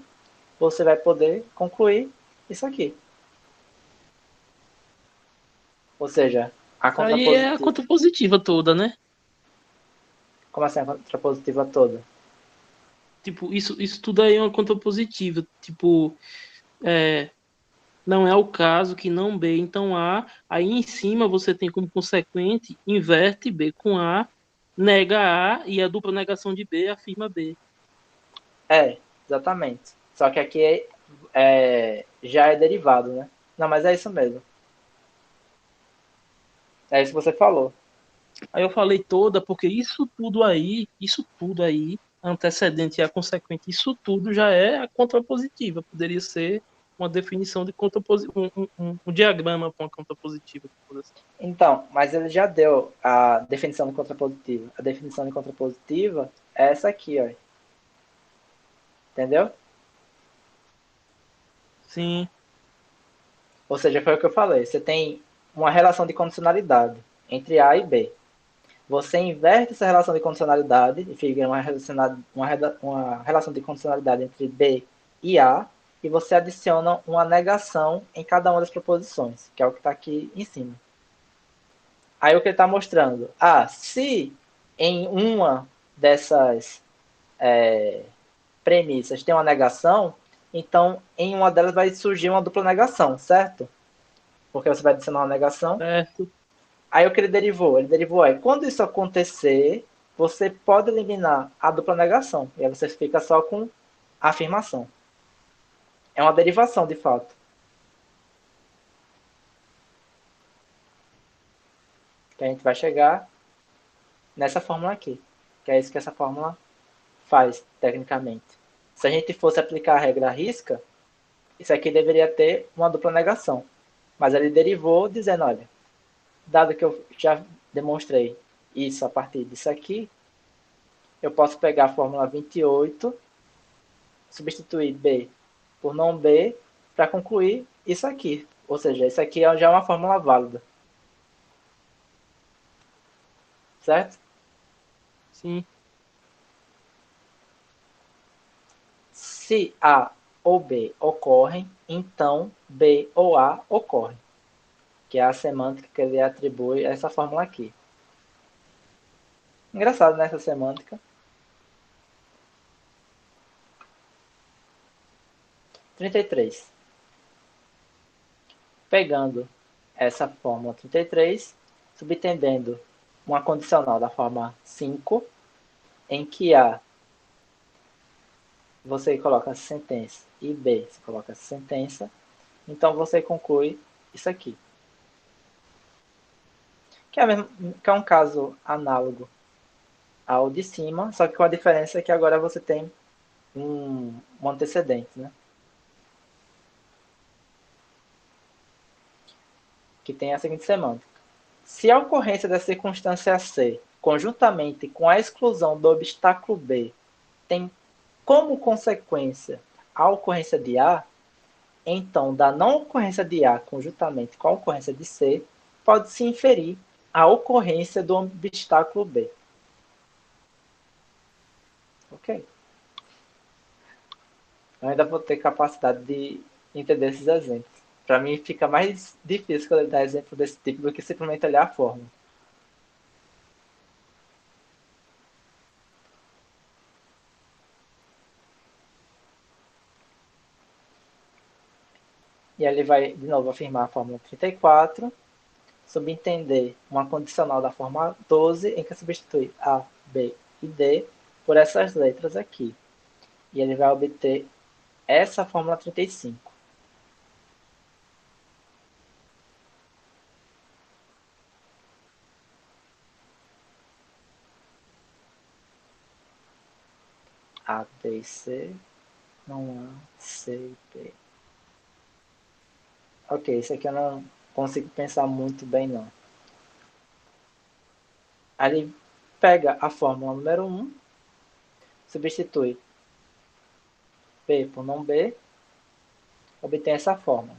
você vai poder concluir isso aqui. Ou seja, a Aí é a contrapositiva. contrapositiva toda, né? Como assim a contrapositiva toda? Tipo, isso tudo aí é uma contrapositiva. Tipo, não é o caso que não B, então A. Aí em cima você tem como consequente, inverte B com A, nega A e a dupla negação de B afirma B. Exatamente. Só que aqui já é derivado, né? Não, mas é isso mesmo. É isso que você falou. Aí eu falei toda porque isso tudo aí, antecedente e a consequente, isso tudo já é a contrapositiva. Poderia ser uma definição de contrapositiva, um diagrama para uma contrapositiva. Assim. Então, mas ele já deu a definição de contrapositiva. A definição de contrapositiva é essa aqui, ó. Entendeu? Sim. Ou seja, foi o que eu falei. Você tem uma relação de condicionalidade entre A e B. Você inverte essa relação de condicionalidade e fica uma relação de condicionalidade entre B e A, e você adiciona uma negação em cada uma das proposições, que é o que está aqui em cima. Aí o que ele está mostrando? Se em uma dessas premissas tem uma negação, então em uma delas vai surgir uma dupla negação, certo? Porque você vai adicionar uma negação. Certo. Aí o que ele derivou? Ele derivou quando isso acontecer, você pode eliminar a dupla negação. E aí você fica só com a afirmação. É uma derivação, de fato. Que a gente vai chegar nessa fórmula aqui. Que é isso que essa fórmula faz, tecnicamente. Se a gente fosse aplicar a regra à risca, isso aqui deveria ter uma dupla negação. Mas ele derivou dizendo, olha, dado que eu já demonstrei isso a partir disso aqui, eu posso pegar a fórmula 28, substituir B por não B, para concluir isso aqui. Ou seja, isso aqui já é uma fórmula válida. Certo? Sim. Se A ou B ocorrem, então B ou A ocorre. Que é a semântica que ele atribui a essa fórmula aqui. Engraçado, né, essa semântica. 33. Pegando essa fórmula 33, subtendendo uma condicional da forma 5, em que A você coloca sentença e B você coloca sentença, então você conclui isso aqui. Que é um caso análogo ao de cima, só que com a diferença que agora você tem um antecedente, né? Que tem a seguinte semântica. Se a ocorrência da circunstância C, conjuntamente com a exclusão do obstáculo B, tem como consequência a ocorrência de A, então da não ocorrência de A conjuntamente com a ocorrência de C, pode-se inferir a ocorrência do obstáculo B. Ok. Eu ainda vou ter capacidade de entender esses exemplos. Para mim fica mais difícil quando ele dá exemplo desse tipo do que simplesmente olhar a fórmula. E aí ele vai, de novo, afirmar a fórmula 34, subentender uma condicional da forma 12, em que substitui A, B e D por essas letras aqui. E ele vai obter essa fórmula 35. A, B e C, não A, C e B. Ok, isso aqui eu não consigo pensar muito bem, não. Aí ele pega a fórmula número 1, substitui B por não B, obtém essa fórmula.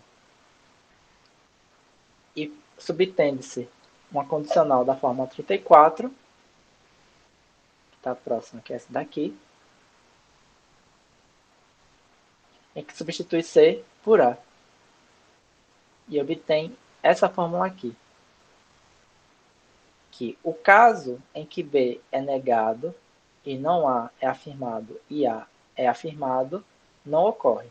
E subtende-se uma condicional da fórmula 34, que está próxima, que é essa daqui, em que substitui C por A. E obtém essa fórmula aqui. Que o caso em que B é negado e não A é afirmado e A é afirmado, não ocorre.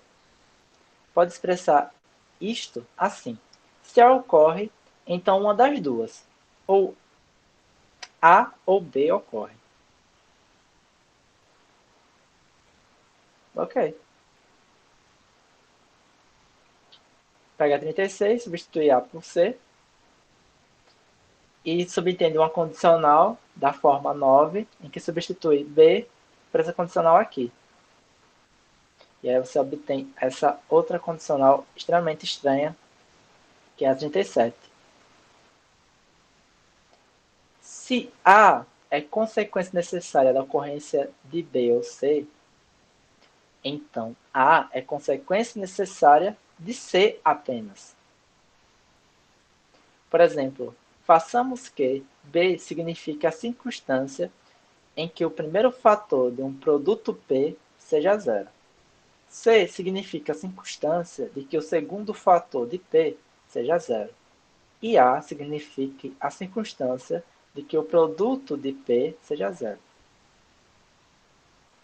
Pode expressar isto assim. Se A ocorre, então uma das duas. Ou A ou B ocorre. Ok. Pega 36, substitui A por C. E subtende uma condicional da forma 9, em que substitui B por essa condicional aqui. E aí você obtém essa outra condicional extremamente estranha, que é a 37. Se A é consequência necessária da ocorrência de B ou C, então A é consequência necessária de C apenas. Por exemplo, façamos que B signifique a circunstância em que o primeiro fator de um produto P seja zero. C significa a circunstância de que o segundo fator de P seja zero. E A signifique a circunstância de que o produto de P seja zero.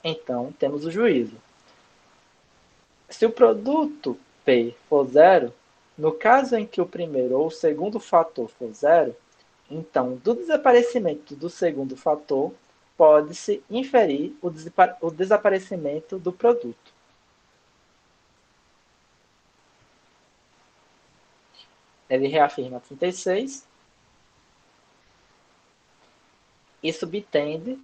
Então, temos o juízo. Se o produto P for zero, no caso em que o primeiro ou o segundo fator for zero, então, do desaparecimento do segundo fator, pode-se inferir o desaparecimento do produto. Ele reafirma 36. e subtende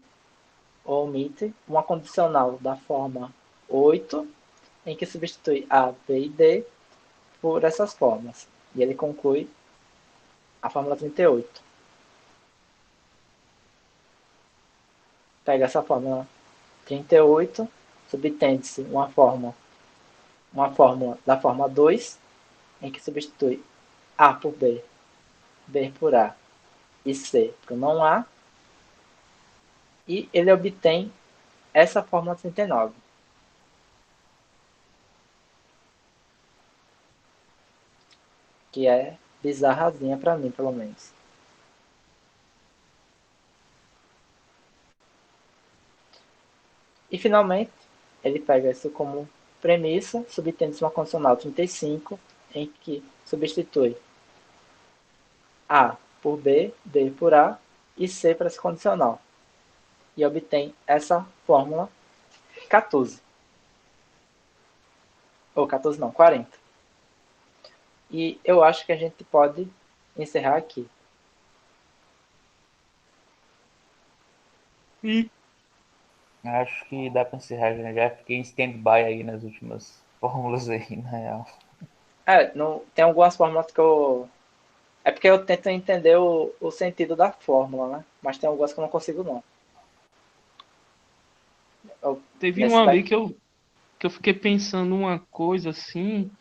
ou omite uma condicional da forma 8, em que substitui A, B e D por essas formas. E ele conclui a fórmula 38. Pega essa fórmula 38, subtende-se uma fórmula da forma 2, em que substitui A por B, B por A e C por não A, e ele obtém essa fórmula 39. Que é bizarrazinha para mim, pelo menos. E, finalmente, ele pega isso como premissa, subtende-se uma condicional 35, em que substitui A por B, B por A e C para essa condicional. E obtém essa fórmula 14. Ou 14 não, 40. E eu acho que a gente pode encerrar aqui. E Acho que dá para encerrar, já fiquei em stand-by aí nas últimas fórmulas aí, na real. Não, tem algumas fórmulas que eu... É porque eu tento entender o sentido da fórmula, né? Mas tem algumas que eu não consigo, não. teve Nesse uma daqui... vez que eu fiquei pensando uma coisa assim,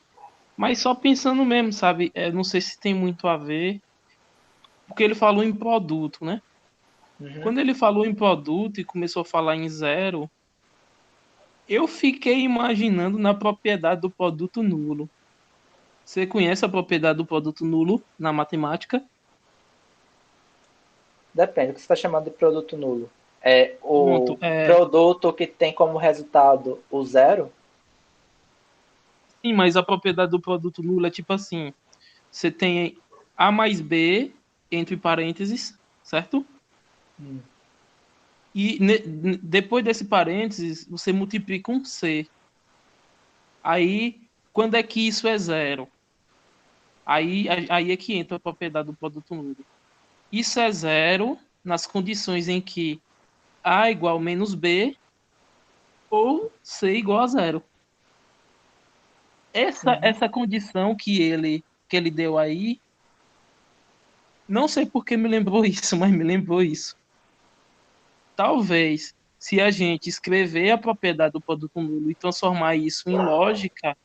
mas só pensando mesmo, sabe? Não sei se tem muito a ver, porque ele falou em produto, né? Uhum. Quando ele falou em produto e começou a falar em zero, eu fiquei imaginando na propriedade do produto nulo. Você conhece a propriedade do produto nulo na matemática? Depende, o que você está chamando de produto nulo? É Pronto, o produto que tem como resultado o zero? sim, mas a propriedade do produto nulo é tipo assim: você tem A mais B entre parênteses, certo? Hum. E depois desse parênteses, você multiplica um C. Aí, quando é que isso é zero? Aí é que entra a propriedade do produto nulo. Isso é zero nas condições em que A igual menos B ou C igual a zero. Essa condição que ele deu aí, não sei por que me lembrou isso, mas me lembrou isso. Talvez, se a gente escrever a propriedade do produto nulo e transformar isso em lógica,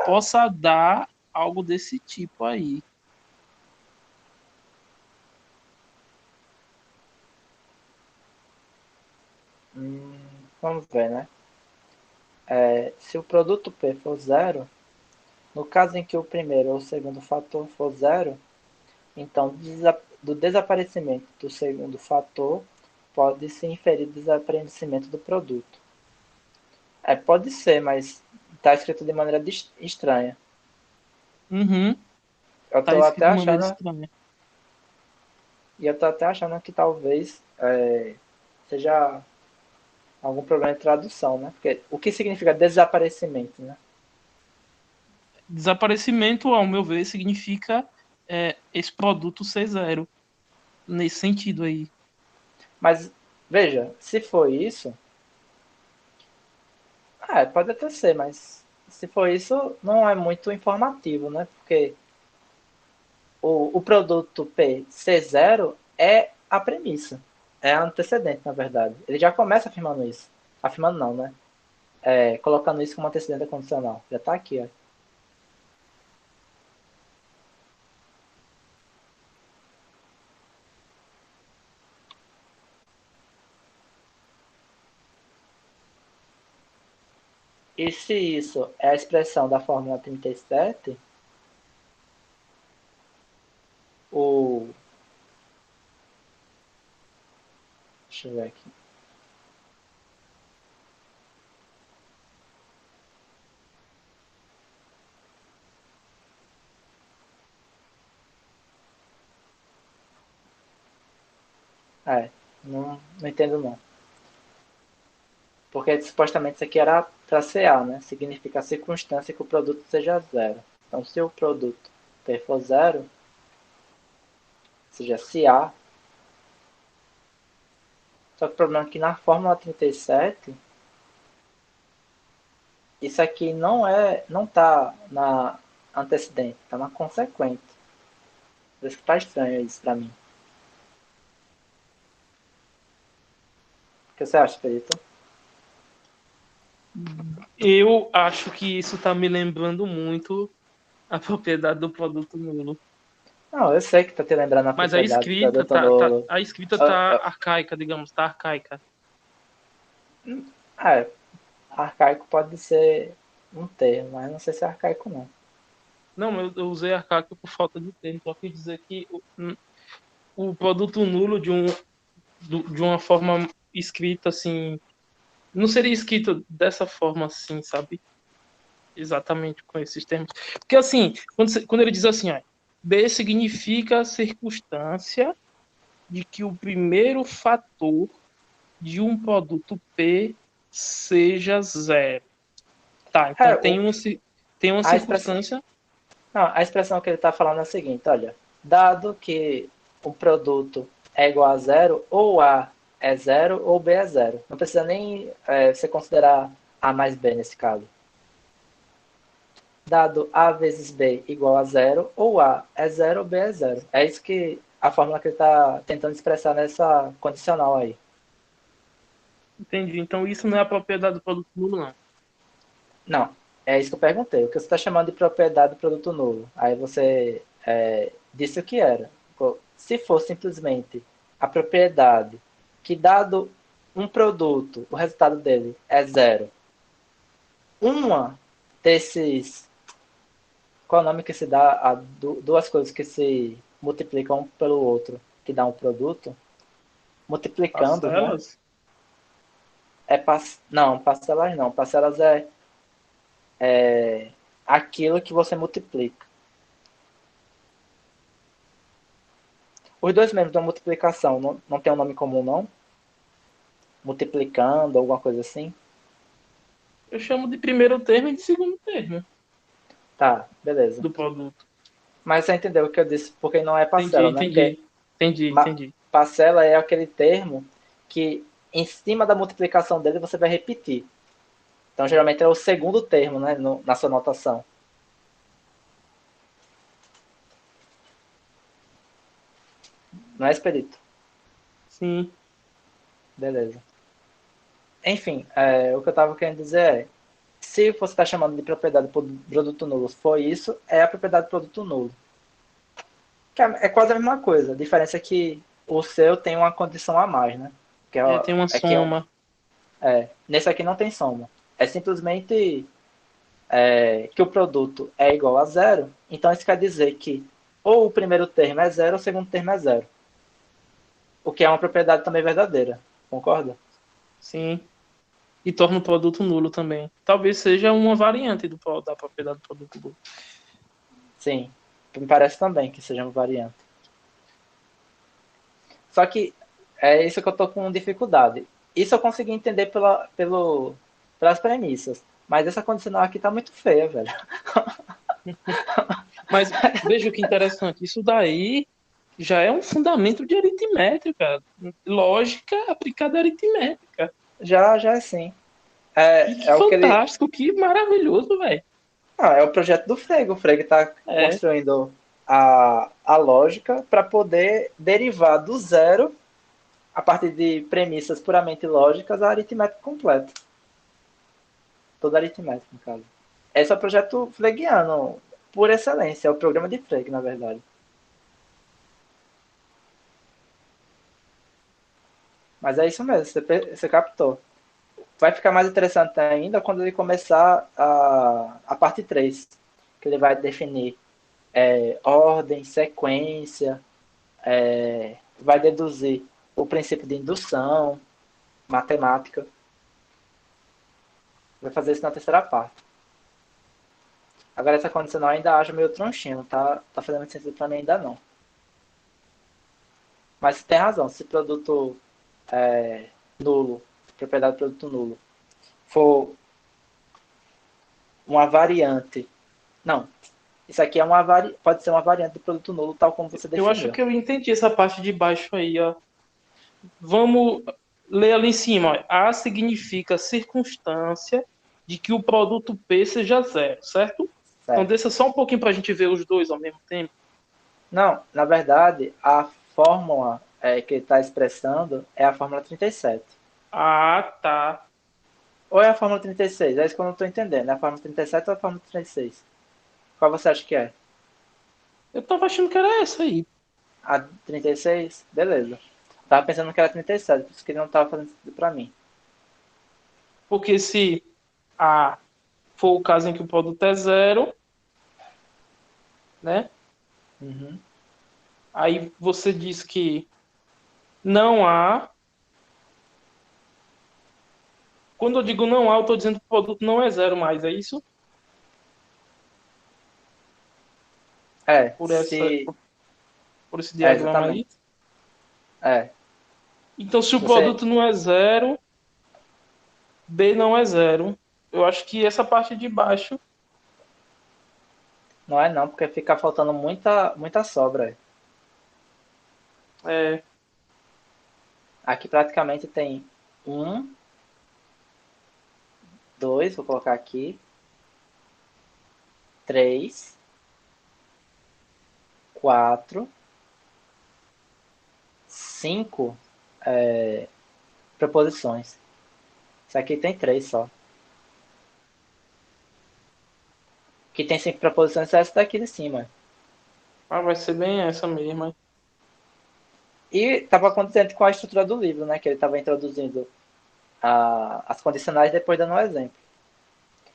possa dar algo desse tipo aí. Vamos ver, né? Se o produto P for zero, no caso em que o primeiro ou o segundo fator for zero, então do desaparecimento do segundo fator pode-se inferir o desaparecimento do produto. Pode ser, mas está escrito de maneira estranha. Uhum, Eu tá estou até escrito de maneira achando, estranha. que talvez seja algum problema de tradução, né? Porque o que significa desaparecimento, né? Desaparecimento, ao meu ver, significa esse produto ser zero. Nesse sentido aí. Mas veja, se for isso, pode até ser, mas se for isso, não é muito informativo, né? Porque o produto P ser zero é a premissa, é a antecedente, na verdade. Ele já começa afirmando isso. Afirmando não, né? Colocando isso como antecedente condicional. Já está aqui, ó. E se isso é a expressão da fórmula 37, o... Deixa eu ver aqui. Não entendo não. Porque supostamente isso aqui era para ser A, né? Significa a circunstância que o produto seja zero. Então, se o produto P for zero, ou seja, se A Só que o problema é que na fórmula 37, isso aqui não tá na antecedente, tá na consequente. Por isso que tá estranho isso pra mim. O que você acha, Perito? Eu acho que isso tá me lembrando muito a propriedade do produto nulo. Não, eu sei que tá te lembrando a Mas a propriedade do escrita produto nulo. a escrita tá arcaica, digamos, tá arcaica. É, arcaico pode ser um termo, mas não sei se é arcaico não. Não, eu usei arcaico por falta de termo. Só quis dizer que o produto nulo de uma forma escrita assim, não seria escrito dessa forma assim, sabe? Exatamente com esses termos. Porque assim, quando ele diz assim, ó, B significa a circunstância de que o primeiro fator de um produto P seja zero. Tá, então É, tem uma a expressão, circunstância. não, a expressão que ele está falando é a seguinte, olha, dado que o produto é igual a zero, ou A é zero ou B é zero. Não precisa nem você considerar A mais B nesse caso. Dado A vezes B igual a zero, ou A é zero ou B é zero. É isso que a fórmula que ele está tentando expressar nessa condicional aí. Entendi. Então isso não é a propriedade do produto nulo, não. Não, é isso que eu perguntei. O que você está chamando de propriedade do produto nulo? Aí você disse o que era. Se for simplesmente a propriedade que, dado um produto, o resultado dele é zero, uma desses. Qual é o nome que se dá a duas coisas que se multiplicam um pelo outro, que dá um produto? Multiplicando, né? Parcelas? Não, parcelas não. Parcelas é aquilo que você multiplica. Os dois membros da multiplicação não tem um nome comum, não? Multiplicando, alguma coisa assim? Eu chamo de primeiro termo e de segundo termo Tá, beleza. do produto. Mas você entendeu o que eu disse, porque não é Entendi, parcela, né? Porque entendi. parcela é aquele termo que em cima da multiplicação dele você vai repetir. Então, geralmente é o segundo termo, né? Na sua notação. Não é, Expedito? Sim. Beleza. Enfim, o que eu estava querendo dizer é, se você está chamando de propriedade por produto nulo, for isso, é a propriedade do produto nulo. Que é quase a mesma coisa. A diferença é que o seu tem uma condição a mais, né? Que Tem uma soma. nesse aqui não tem soma. É simplesmente que o produto é igual a zero. Então isso quer dizer que ou o primeiro termo é zero ou o segundo termo é zero. O que é uma propriedade também verdadeira. Concorda? Sim. E torna o produto nulo também. Talvez seja uma variante da propriedade do produto nulo. Sim. Me parece também que seja uma variante. Só que é isso que eu tô com dificuldade. Isso eu consegui entender pelas premissas. Mas essa condicional aqui tá muito feia, velho. Mas veja que interessante. Isso daí já é um fundamento de aritmética. Lógica aplicada à aritmética. Já é sim. E que É o que ele. fantástico, que maravilhoso, velho. É o projeto do Frege. O Frege está É, construindo a lógica para poder derivar do zero, a partir de premissas puramente lógicas, a aritmética completa. Toda a aritmética, no caso. Esse é o projeto fregiano, por excelência. É o programa de Frege, na verdade. Mas é isso mesmo, você captou. Vai ficar mais interessante ainda quando ele começar a parte 3, que ele vai definir ordem, sequência, vai deduzir o princípio de indução, matemática. Vai fazer isso na terceira parte. Agora essa condicional ainda acho meio tronchinho, tá fazendo muito sentido para mim ainda não. Mas você tem razão, se produto nulo, propriedade do produto nulo, for uma variante. Não, isso aqui pode ser uma variante do produto nulo, tal como você eu acho definiu. que eu entendi essa parte de baixo aí, ó. Vamos. lê ali em cima, ó, A significa circunstância de que o produto P seja zero, certo? Então Certo. desça só um pouquinho para a gente ver os dois ao mesmo tempo. Não, na verdade, a fórmula que ele está expressando é a fórmula 37. Ah, tá. Ou é a fórmula 36? É isso que eu não estou entendendo. É a fórmula 37 ou a fórmula 36? Qual você acha que é? Eu tava achando que era essa aí. A 36? Beleza. Tava pensando que era 37, por isso que ele não tava fazendo sentido pra mim. Porque se A for o caso em que o produto é zero, né? Uhum. Aí você diz que não há. Quando eu digo não há, eu estou dizendo que o produto não é zero mais, é isso? É, Por essa, se. por esse É, diagrama aí. exatamente. É. Então, se o Você. produto não é zero, B não é zero. Eu acho que essa parte de baixo Não é não, porque fica faltando muita sobra. é. Aqui praticamente tem um, dois, vou colocar aqui, três, quatro, cinco preposições. Isso aqui tem três só. Que tem cinco preposições é essa daqui de cima. Ah, vai ser bem essa mesmo. Hein? E estava acontecendo com a estrutura do livro, né? Que ele estava introduzindo as condicionais depois dando um exemplo.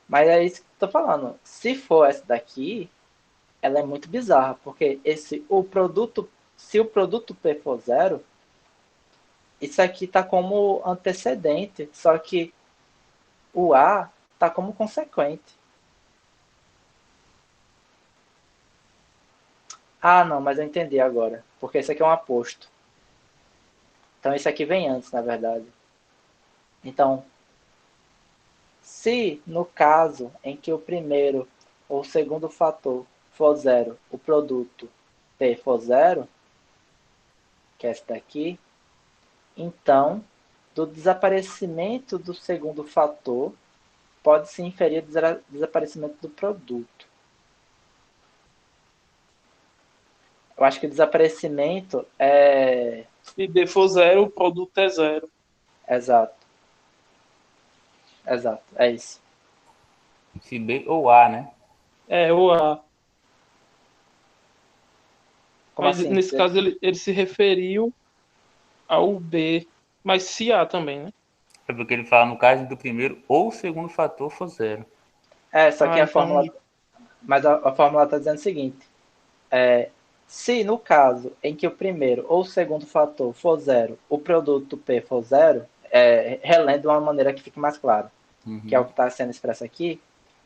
Mas é isso que eu tô falando. Se for essa daqui, ela é muito bizarra, porque se o produto P for zero, isso aqui tá como antecedente, só que o A tá como consequente. Ah, não, mas eu entendi agora, porque isso aqui é um aposto. Então isso aqui vem antes, na verdade. Então, se no caso em que o primeiro ou o segundo fator for zero, o produto P for zero, que é esse daqui, então, do desaparecimento do segundo fator, pode-se inferir o desaparecimento do produto. Eu acho que o desaparecimento é. Se B for zero, o produto é zero. Exato. Exato. É isso. Se B ou A, né? É, ou A. Como Mas assim? nesse caso ele se referiu ao B. Mas se A também, né? É porque ele fala no caso do primeiro ou segundo fator for zero. Só que Ah, a então. fórmula. Mas a fórmula está dizendo o seguinte: se no caso em que o primeiro ou o segundo fator for zero, o produto P for zero, relendo de uma maneira que fique mais clara, que é o que está sendo expresso aqui.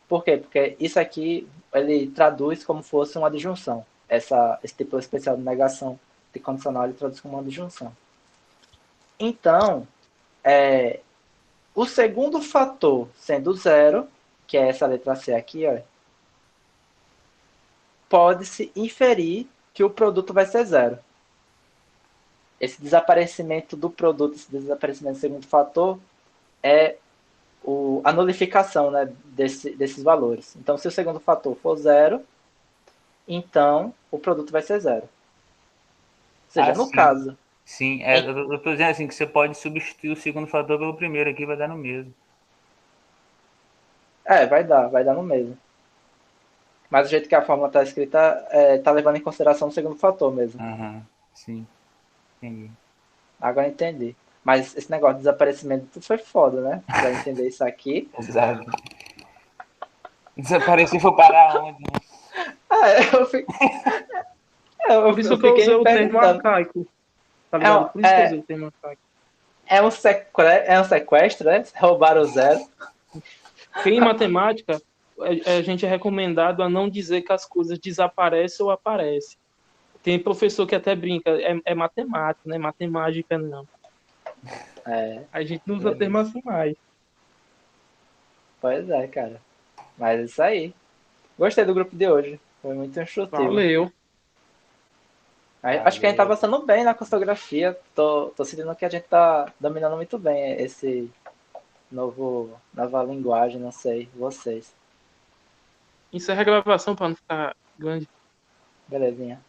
Por quê? Porque isso aqui ele traduz como fosse uma disjunção. Esse tipo especial de negação de condicional ele traduz como uma disjunção. Então, o segundo fator sendo zero, que é essa letra C aqui, ó, pode-se inferir que o produto vai ser zero. Esse desaparecimento do produto, esse desaparecimento do segundo fator, é a nulificação, né, desses valores. Então, se o segundo fator for zero, então o produto vai ser zero. Ou Ah, seja, no sim. caso. Sim, Em, eu tô dizendo assim que você pode substituir o segundo fator pelo primeiro aqui, vai dar no mesmo. vai dar no mesmo. Mas o jeito que a fórmula está escrita está levando em consideração o segundo fator mesmo. Aham, sim, entendi. Agora entendi. Mas esse negócio de desaparecimento foi foda, né? Pra entender isso aqui. Exato. Desaparecer foi parar onde, né? Eu, fico, Por isso eu que eu fiquei usei me o termo perguntando. arcaico, tá É, ligado? Por isso que eu usei o termo arcaico. é um sequestro, né? Roubaram o zero. Porque em matemática, a gente é recomendado a não dizer que as coisas desaparecem ou aparecem. Tem professor que até brinca, é matemática, né? Matemática não. É, A gente não usa termo beleza. assim mais. Pois é, cara. Mas é isso aí. Gostei do grupo de hoje. Foi muito instrutivo. Valeu. Acho que a gente tá passando bem na consografia. Tô sentindo que a gente tá dominando muito bem esse nova linguagem, não sei, vocês. Encerra a gravação para não ficar grande. Belezinha.